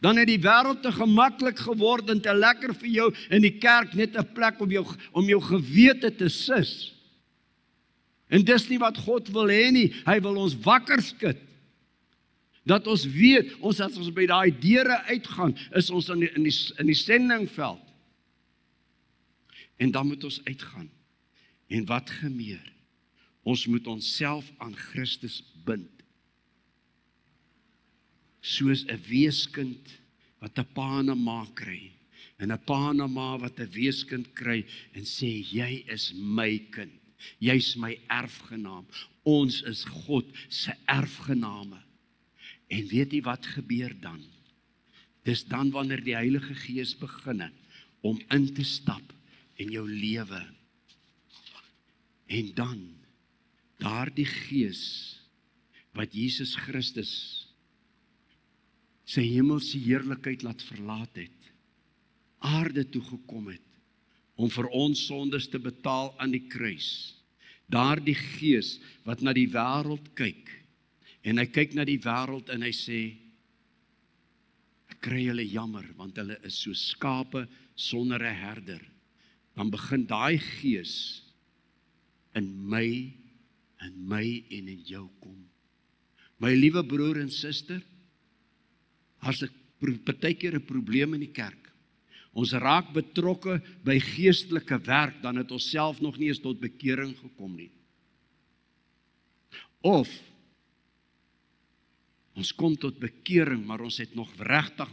Dan het die wêreld te gemaklik geword en te lekker vir jou, in die kerk net 'n plek om jou gewete te sis. En dis nie wat God wil hê nie, hy wil ons wakker skud. Dat ons weet, as ons by daai deure uitgaan, is ons in die sendingveld. En dan moet ons uitgaan. En wat gebeur? Ons moet onsself aan Christus bind. Soos 'n weeskind wat 'n pa en 'n ma kry. En 'n pa en 'n ma wat 'n weeskind kry en sê, jy is my kind. Jy's my erfgenaam. Ons is God se erfgename. En weet jy wat gebeur dan? Dis dan wanneer die Heilige Gees begin om in te stap in jou lewe. En dan, daardie Gees wat Jesus Christus sy hemelse heerlikheid laat verlaat het, aarde toe gekom het, om vir ons sondes te betaal aan die kruis. Daardie Gees wat na die wêreld kyk, en hy kyk na die wêreld en hy sê, ek kry hulle jammer, want hulle is so skape sonder 'n herder. Dan begin daai Gees in my en in jou kom. My liewe broer en suster, as ek partykeer 'n probleem in die kerk, ons raak betrokke by geestelike werk, dan het ons self nog nie eens tot bekering gekom nie. Of ons kom tot bekering, maar ons het nog regtig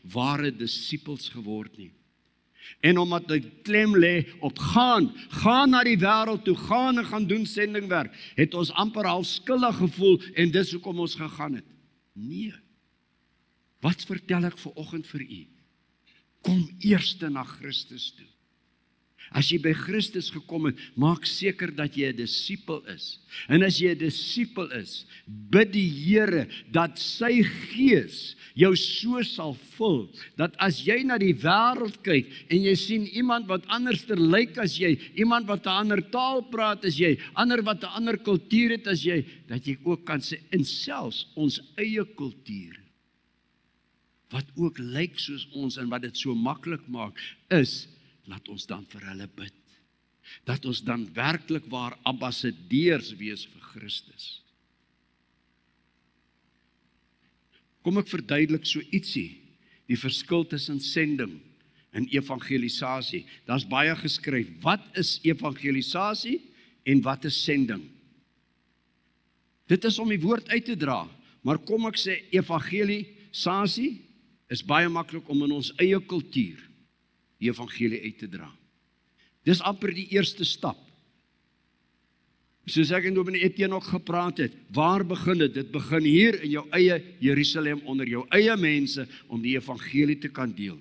ware disippels geword nie. En omdat die klem lê op gaan na die wêreld toe, gaan en gaan doen sendingwerk, het ons amper half skuldig gevoel en dis hoekom ons gegaan het. Nee. Wat vertel ek vanoggend vir u? Kom eers na Christus toe. As jy by Christus gekom het, maak seker dat jy 'n disipel is. En as jy 'n disipel is, bid die Here dat sy Gees jou so sal vul, dat as jy na die wêreld kyk, en jy sien iemand wat anderster lyk as jy, iemand wat 'n ander taal praat as jy, ander wat 'n ander kultuur het as jy, dat jy ook kan sê, en selfs ons eie kultuur, wat ook lyk soos ons, en wat dit so maklik maak, is, laat ons dan vir hulle bid. Dat ons dan werklik waar ambassadeurs wees vir Christus. Kom ek verduidelik so ietsie, die verskil tussen sending en evangelisasie. Daar's baie geskryf, wat is evangelisasie en wat is sending? Dit is om die woord uit te dra, maar kom ek sê, evangelisasie is baie maklik om in ons eie kultuur die evangelie uit te dra. Dis amper die eerste stap. Soos ek en Dominee Etienne ook gepraat het, waar begin dit? Dit begin hier in jou eie Jerusalem, onder jou eie mense, om die evangelie te kan deel.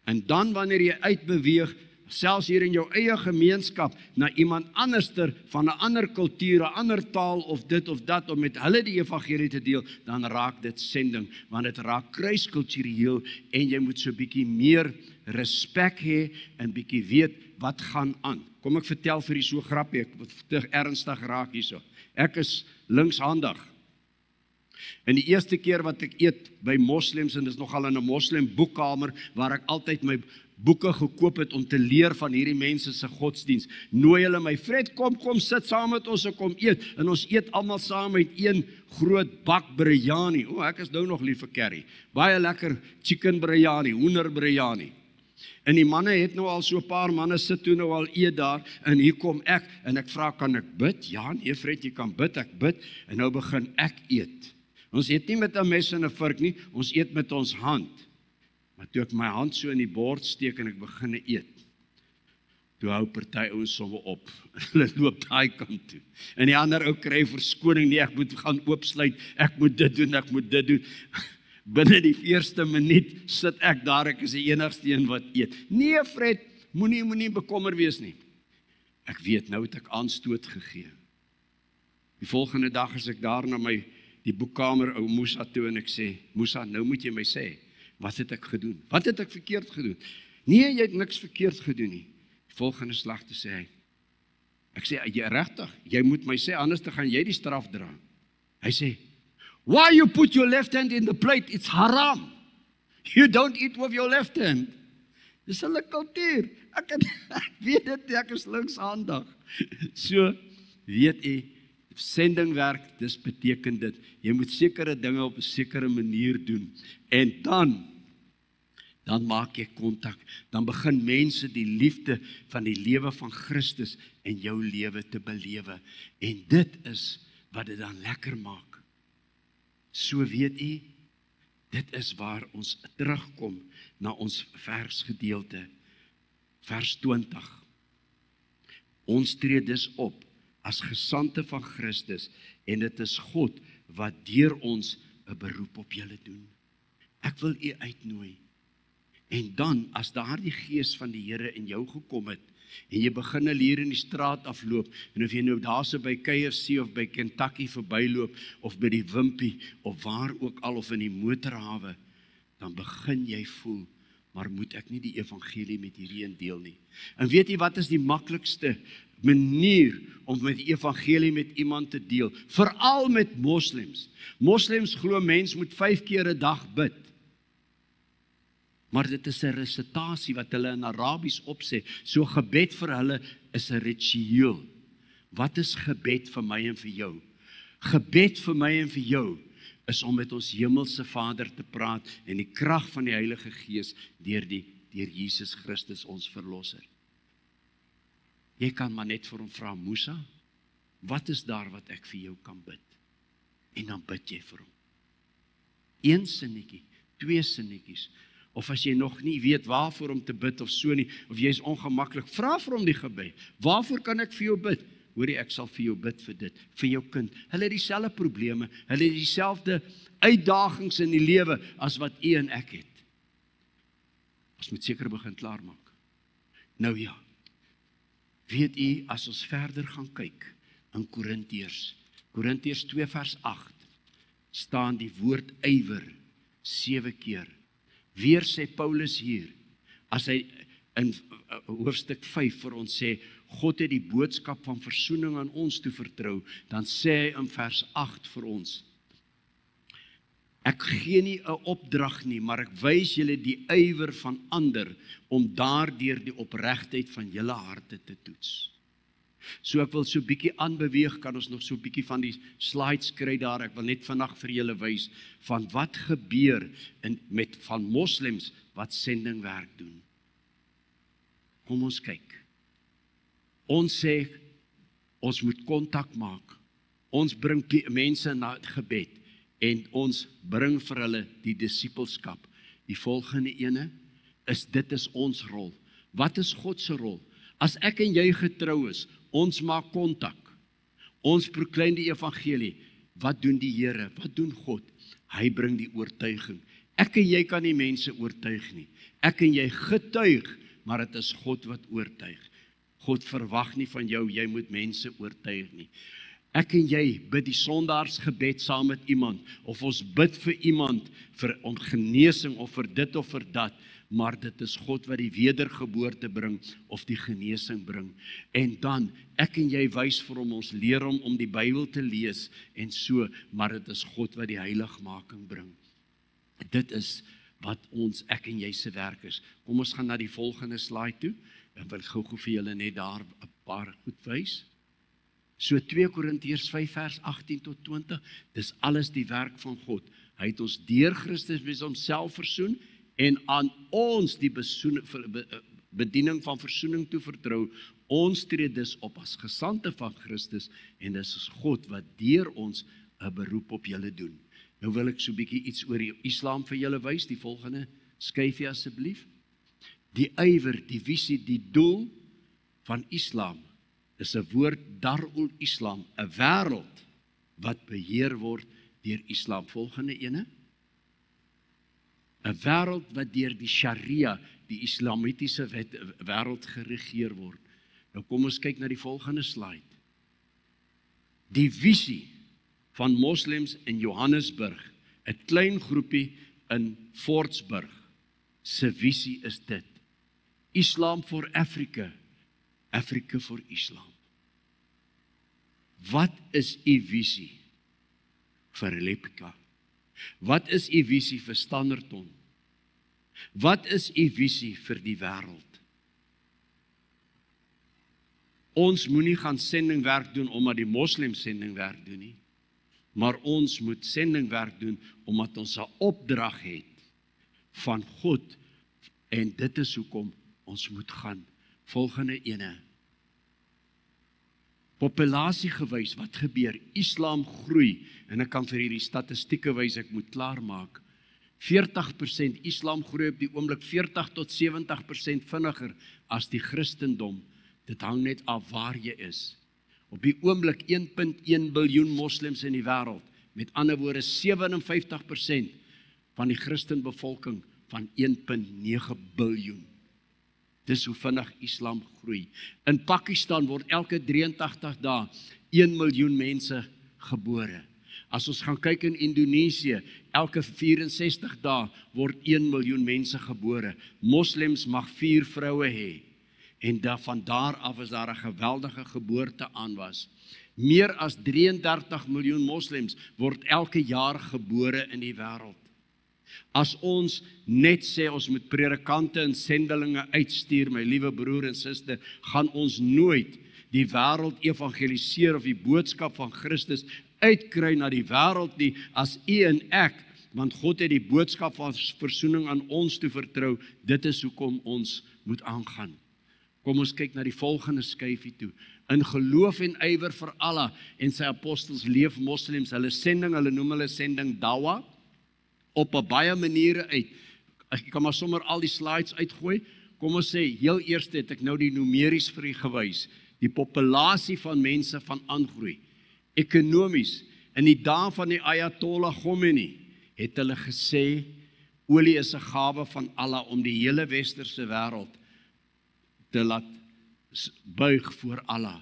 En dan wanneer jy uitbeweeg, selfs hier in jou eie gemeenskap, na iemand anderster, van 'n ander kultuur, 'n ander taal, of dit of dat, om met hulle die evangelie te deel, dan raak dit sending, want dit raak kruiskultureel, en jy moet so 'n bietjie meer respek hê en bietjie weet wat gaan aan. Kom ek vertel vir u so grappie, ek moet te ernstig raak hierso. Ek is linkshandig. En die eerste keer wat ek eet by moslems, en dis nogal in 'n moslem boekkamer waar ek altyd my boeke gekoop het om te leer van hierdie mense se godsdiens. Nooi hulle my, Fred, kom sit saam met ons, ek kom eet. En ons eet almal saam met een groot bak biryani. Ek is nou nog lief vir curry. Baie lekker chicken biryani, hoender biryani. En die manne het nou al so 'n paar manne sit toe nou al eet daar, en hier kom ek, en ek vra, kan ek bid? Ja, nee Fred, jy kan bid, ek bid, en nou begin ek eet. Ons eet nie met 'n mes en 'n vork nie, ons eet met ons hand. Maar toe ek my hand so in die bord steek en ek begin eet, toe hou party ouens somme op. Hulle loop daai kant toe. En die ander ou kry verskoning, nee, ek moet gaan oopsluit, ek moet dit doen. Binne die eerste minuut sit ek daar, ek is die enigste een wat eet. Nee Fred, moenie bekommer wees nie. Ek weet, nou het ek aanstoot gegee. Die volgende dag is ek daar na die boekkamer ou Musa toe en ek sê, Musa, nou moet jy my sê, wat het ek gedoen? Wat het ek verkeerd gedoen? Nee, jy het niks verkeerd gedoen nie. Die volgende slag toe sê hy, ek sê, jy regtig, jy moet my sê, anders te gaan jy die straf dra. Hy sê, why you put your left hand in the plate? It's haram. You don't eat with your left hand. Dis hulle kultuur. Ek weet dit, ek is linkshandig. So, weet jy, sending werk, dis beteken dit, jy moet sekere dinge op 'n sekere manier doen, en dan maak jy kontak, dan begin mense die liefde van die lewe van Christus in jou lewe te belewe, en dit is wat dit dan lekker maak. So weet jy, dit is waar ons terugkom na ons versgedeelte, vers 20. Ons tree dus op as gesandte van Christus, en dit is God wat deur ons 'n beroep op julle doen. Ek wil u uitnooi. En dan, as daardie gees van die Here in jou gekom het, en jy begin al hier in die straat afloop, en of jy nou daar so by KFC of by Kentucky verbyloop, of by die Wimpy, of waar ook al, of in die motorhawe, dan begin jy voel, maar moet ek nie die evangelie met hierdie een deel nie. En weet jy wat is die maklikste manier om met die evangelie met iemand te deel? Veral met moslems. Moslems glo mens moet 5 keer 'n dag bid. Maar dit is 'n resitasie wat hulle in Arabies opsê. So gebed vir hulle is 'n ritueel. Wat is gebed vir my en vir jou? Gebed vir my en vir jou is om met ons hemelse Vader te praat en die krag van die Heilige Gees deur Jesus Christus ons verlosser. Jy kan maar net vir hom vra, Musa, wat is daar wat ek vir jou kan bid? En dan bid jy vir hom. 1 sinnetjie, 2 sinnetjies, of as jy nog nie weet waarvoor om te bid of so nie, of jy is ongemaklik, vra vir hom die gebed. Waarvoor kan ek vir jou bid? Hoorie, ek sal vir jou bid vir dit, vir jou kind. Hulle het dieselfde probleme, hulle het dieselfde uitdagings in die lewe as wat u en ek het. Ons moet seker begin klaarmaak. Nou ja, weet u, as ons verder gaan kyk in Korintiërs 2 vers 8, staan die woord ywer 7 keer. Weer sê Paulus hier, as hy in hoofstuk 5 vir ons sê, God het die boodskap van versoening aan ons toe vertrou, dan sê hy in vers 8 vir ons, ek gee nie 'n opdrag nie, maar ek wys julle die ywer van ander, om daardeur die opregtheid van julle harte te toets. So ek wil so bietjie aanbeweeg, kan ons nog so bietjie van die slides kry daar, ek wil net vandag vir julle wys, van wat gebeur van moslems, wat sendingwerk doen. Kom ons kyk. Ons sê, ons moet kontak maak. Ons bring mense na gebed, en ons bring vir hulle die disippelskap. Die volgende ene, dit is ons rol. Wat is God se rol? As ek en jy getrou is, ons maak kontak. Ons proklame die evangelie. Wat doen die Here? Wat doen God? Hy bring die oortuiging. Ek en jy kan nie mense oortuig nie. Ek en jy getuig, maar dit is God wat oortuig. God verwag nie van jou, jy moet mense oortuig nie. Ek en jy bid die sondaarsgebed saam met iemand, of ons bid vir iemand, vir genesing, of vir dit of vir dat, maar dit is God wat die wedergeboorte bring of die genesing bring. En dan, ek en jy wys vir hom, ons leer hom om die Bybel te lees en so, maar dit is God wat die heiligmaking bring. Dit is wat ek en jy se werk is. Kom ons gaan na die volgende slide toe. Ek wil gou vir julle net daar 'n paar goed wys. So 2 Korintiërs 5 vers 18 tot 20, dis alles die werk van God. Hy het ons deur Christus met homself versoen en aan ons die bediening van versoening toe vertrou. Ons tree dus op as gesandte van Christus en dis is God wat deur ons 'n beroep op julle doen. Nou wil ek so 'n bietjie iets oor die Islam vir julle wys, die volgende skyfie asseblief. Die ywer, die visie, die doel van Islam is 'n woord Darul Islam, 'n wêreld wat beheer word deur Islam. Volgende ene. 'n wêreld wat deur die Sharia, die islamitiese wêreld geregeer word. Nou kom ons kyk na die volgende slide. Die visie van moslems in Johannesburg, 'n klein groepie in Fortsburg, se visie is dit. Islam for Africa, Africa for Islam. Wat is u visie vir Replica? Wat is u visie vir Standerton? Wat is u visie vir die wêreld? Ons moenie gaan sendingwerk doen omdat die moslems sendingwerk doen nie, maar ons moet sendingwerk doen omdat ons 'n opdrag het van God en dit is hoekom ons moet gaan. Volgende ene. Populasiegewys, wat gebeur? Islam groei, en ek kan vir hierdie statistieke wys, ek moet klaarmaak. 40% Islam groei op die oomblik 40 tot 70% vinniger as die Christendom. Dit hang net af waar jy is. Op die oomblik 1,1 biljoen moslems in die wêreld, met ander woorde 57% van die Christenbevolking van 1,9 biljoen. Dis hoe vinnig Islam groei. In Pakistan word elke 83 dae 1 miljoen mense gebore. As ons gaan kyk in Indonesië, elke 64 dae word 1 miljoen mense gebore. Moslems mag 4 vroue hê. En van daar af is daar 'n geweldige geboorte aanwas. Meer as 33 miljoen moslems word elke jaar gebore in die wêreld. As ons net sê ons moet predikante en sendelinge uitstuur, my liewe broer en suster, gaan ons nooit die wêreld evangeliseer of die boodskap van Christus uitkry na die wêreld nie, as u en ek, want God het die boodskap van versoening aan ons toe vertrou. Dit is hoekom ons moet aangaan. Kom ons kyk na die volgende skyfie toe. In geloof en ywer vir Allah en sy apostels leef moslems hulle sending, hulle noem hulle sending dawa, op 'n baie maniere uit. Ek kan maar sommer al die slides uitgooi. Kom ons sê, heel eers het ek nou die numeries vir u gewys. Die populasie van mense van aangroei. Ekonomies, in die dae van die Ayatollah Khomeini, het hulle gesê, olie is 'n gawe van Allah om die hele westerse wêreld te laat buig voor Allah.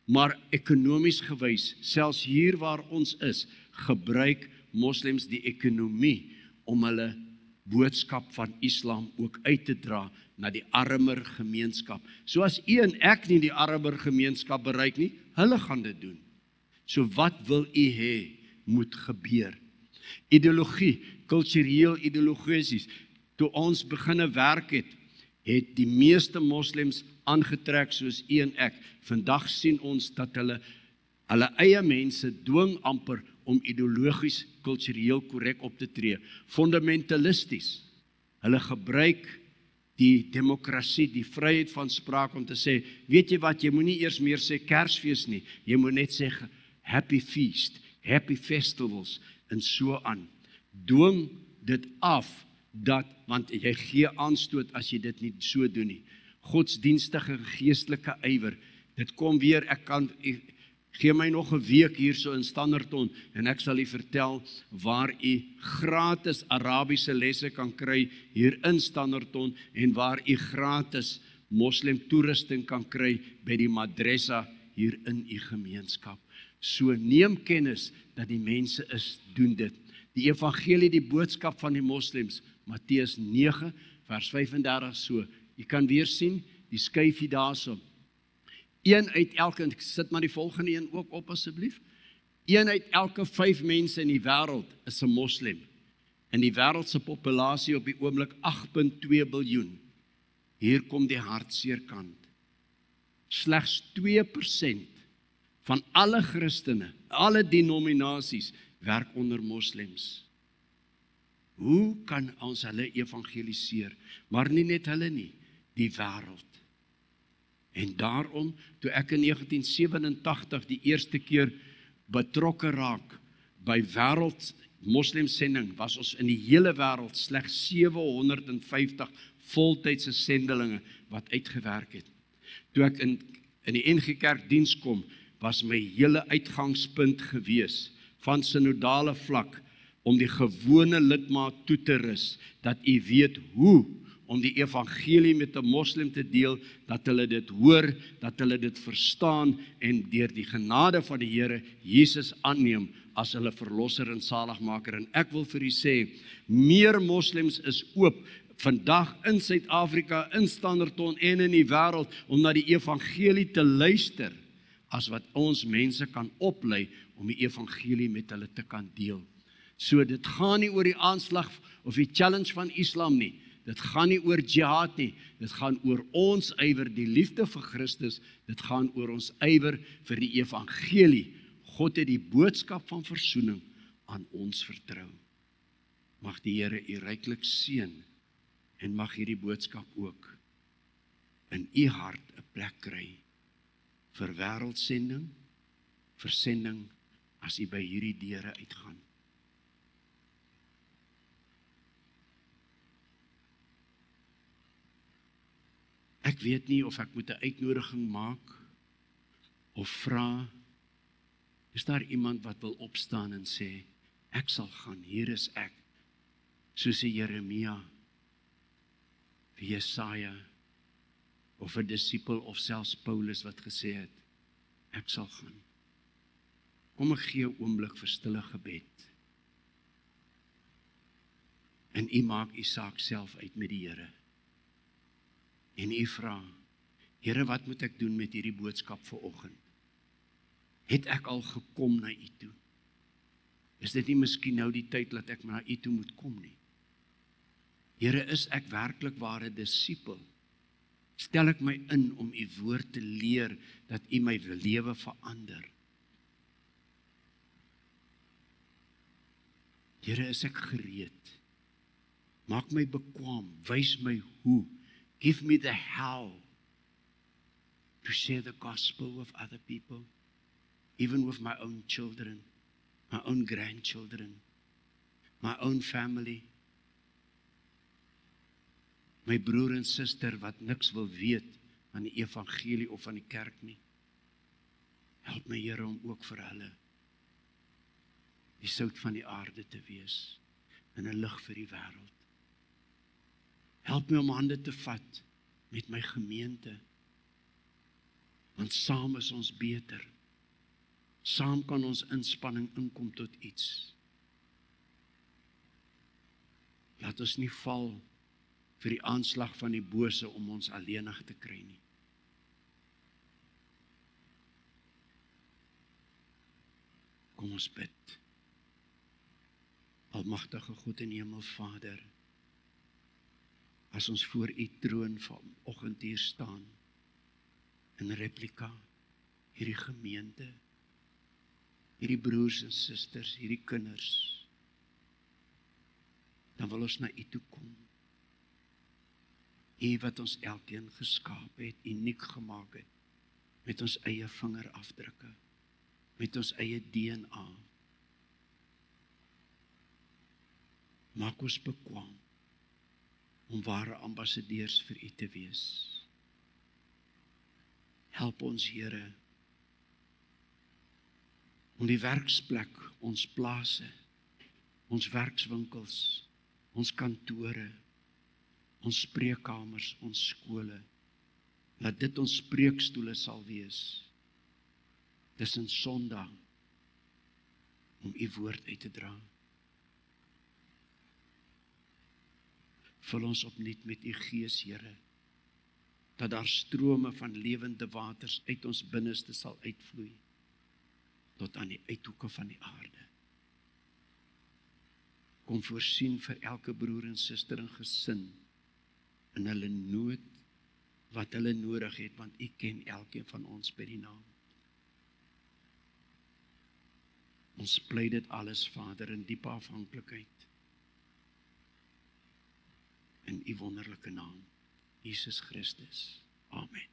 Maar ekonomies gewys, selfs hier waar ons is, gebruik moslems die ekonomie om hulle boodskap van Islam ook uit te dra na die armer gemeenskap. So as u en ek nie die armer gemeenskap bereik nie, hulle gaan dit doen. So wat wil u hê moet gebeur? Ideologie, kultureel ideologies. Toe ons beginne werk het die meeste moslems aangetrek soos u en ek. Vandag sien ons dat hulle eie mense dwing amper om ideologies, kultureel korrek op te tree. Fundamentalisties. Hulle gebruik die demokrasie, die vryheid van spraak om te sê, weet jy wat, jy moet nie eers meer sê Kersfees nie, jy moet net sê Happy Feast, Happy Festivals en so aan. Dwing dit af want jy gee aanstoot as jy dit nie so doen nie. Godsdienstige geestelike ywer. Dit kom weer, gee my nog 'n week hier so in Standerton en ek sal u vertel waar u gratis Arabiese lesse kan kry hier in Standerton en waar u gratis moslem toerusting kan kry by die madrasa hier in u gemeenskap. So neem kennis dat die mense doen dit. Die evangelie, die boodskap van die moslems, Matteus 9 vers 35 so. Jy kan weer sien, die skyfie daarso. Een uit elke, ek sit maar die volgende een ook op asseblief. Een uit elke 5 mense in die wêreld is 'n moslim. En die wêreld se populasie op die oomblik 8.2 biljoen. Hier kom die hartseer kant. Slegs 2% van alle Christene, alle denominasies, werk onder moslems. Hoe kan ons hulle evangeliseer? Maar nie net hulle nie, die wêreld. En daarom, toe ek in 1987 die eerste keer betrokke raak by wêreld moslimsending, was ons in die hele wêreld slegs 750 voltydse sendelinge wat uitgewerk het. Toe ek in die NG Kerk diens kom, was my hele uitgangspunt gewees van synodale vlak om die gewone lidmaat toe te rus, dat u weet hoe om die evangelie met 'n moslim te deel, dat hulle dit hoor, dat hulle dit verstaan en deur die genade van die Here Jesus aanneem as hulle verlosser en saligmaker. En ek wil vir u sê, meer moslems is oop vandag in Suid-Afrika, in Standerton en in die wêreld om na die evangelie te luister, as wat ons mense kan oplei om die evangelie met hulle te kan deel. So dit gaan nie oor die aanslag of die challenge van Islam nie. Dit gaan nie oor jihad nie. Dit gaan oor ons ywer, die liefde vir Christus. Dit gaan oor ons ywer vir die evangelie. God het die boodskap van versoening aan ons vertrou. Mag die Here u ryklik seën en mag hierdie boodskap ook in u hart 'n plek kry vir wêreldsending, vir sending as u by hierdie deure uitgaan. Ek weet nie of ek moet 'n uitnodiging maak of vra, is daar iemand wat wil opstaan en sê, ek sal gaan, hier is ek, soos 'n Jeremia, vir Jesaja, of 'n disipel of selfs Paulus wat gesê het, ek sal gaan. Kom ek gee 'n oomblik vir stille gebed. En u maak u saak self uit met die Here. En u vra, Here, wat moet ek doen met hierdie boodskap vanoggend? Het ek al gekom na u toe? Is dit nie miskien nou die tyd dat ek na u toe moet kom nie? Here, is ek werklik ware disipel? Stel ek my in om u woord te leer, dat u my lewe verander? Here, is ek gereed? Maak my bekwam, wys my hoe. Give me the how to share the gospel with other people, even with my own children, my own grandchildren, my own family, my broer en suster wat niks wil weet van die evangelie of van die kerk nie. Help my, Here, om ook vir hulle die sout van die aarde te wees en 'n lig vir die wêreld. Help my om hande te vat met my gemeente, want saam is ons beter. Saam kan ons inspanning inkom tot iets. Laat ons nie val vir die aanslag van die bose om ons alleenig te kry nie. Kom ons bid. Almagtige God en Hemelvader, as ons voor u troon vanoggend hier staan, in replika, hierdie gemeente, hierdie broers en susters, hierdie kinders, dan wil ons na u toe kom. U wat ons elkeen geskaap het, uniek gemaak het, met ons eie vingerafdrukke, met ons eie DNA. Maak ons bekwam om ware ambassadeurs vir u te wees. Help ons, Here, om die werksplek, ons plase, ons werkswinkels, ons kantore, ons spreekkamers, ons skole, laat dit ons spreekstoele sal wees. Dis 'n Sondag om u woord uit te dra. Vul ons opnuut met u Gees, Here, dat daar strome van lewende waters uit ons binneste sal uitvloei, tot aan die uithoeke van die aarde. Kom voorsien vir elke broer en suster en gesin, in hulle nood, wat hulle nodig het, want u ken elkeen van ons by die naam. Ons pleit dit alles, Vader, in diepe afhanklikheid, in u wonderlike naam, Jesus Christus. Amen.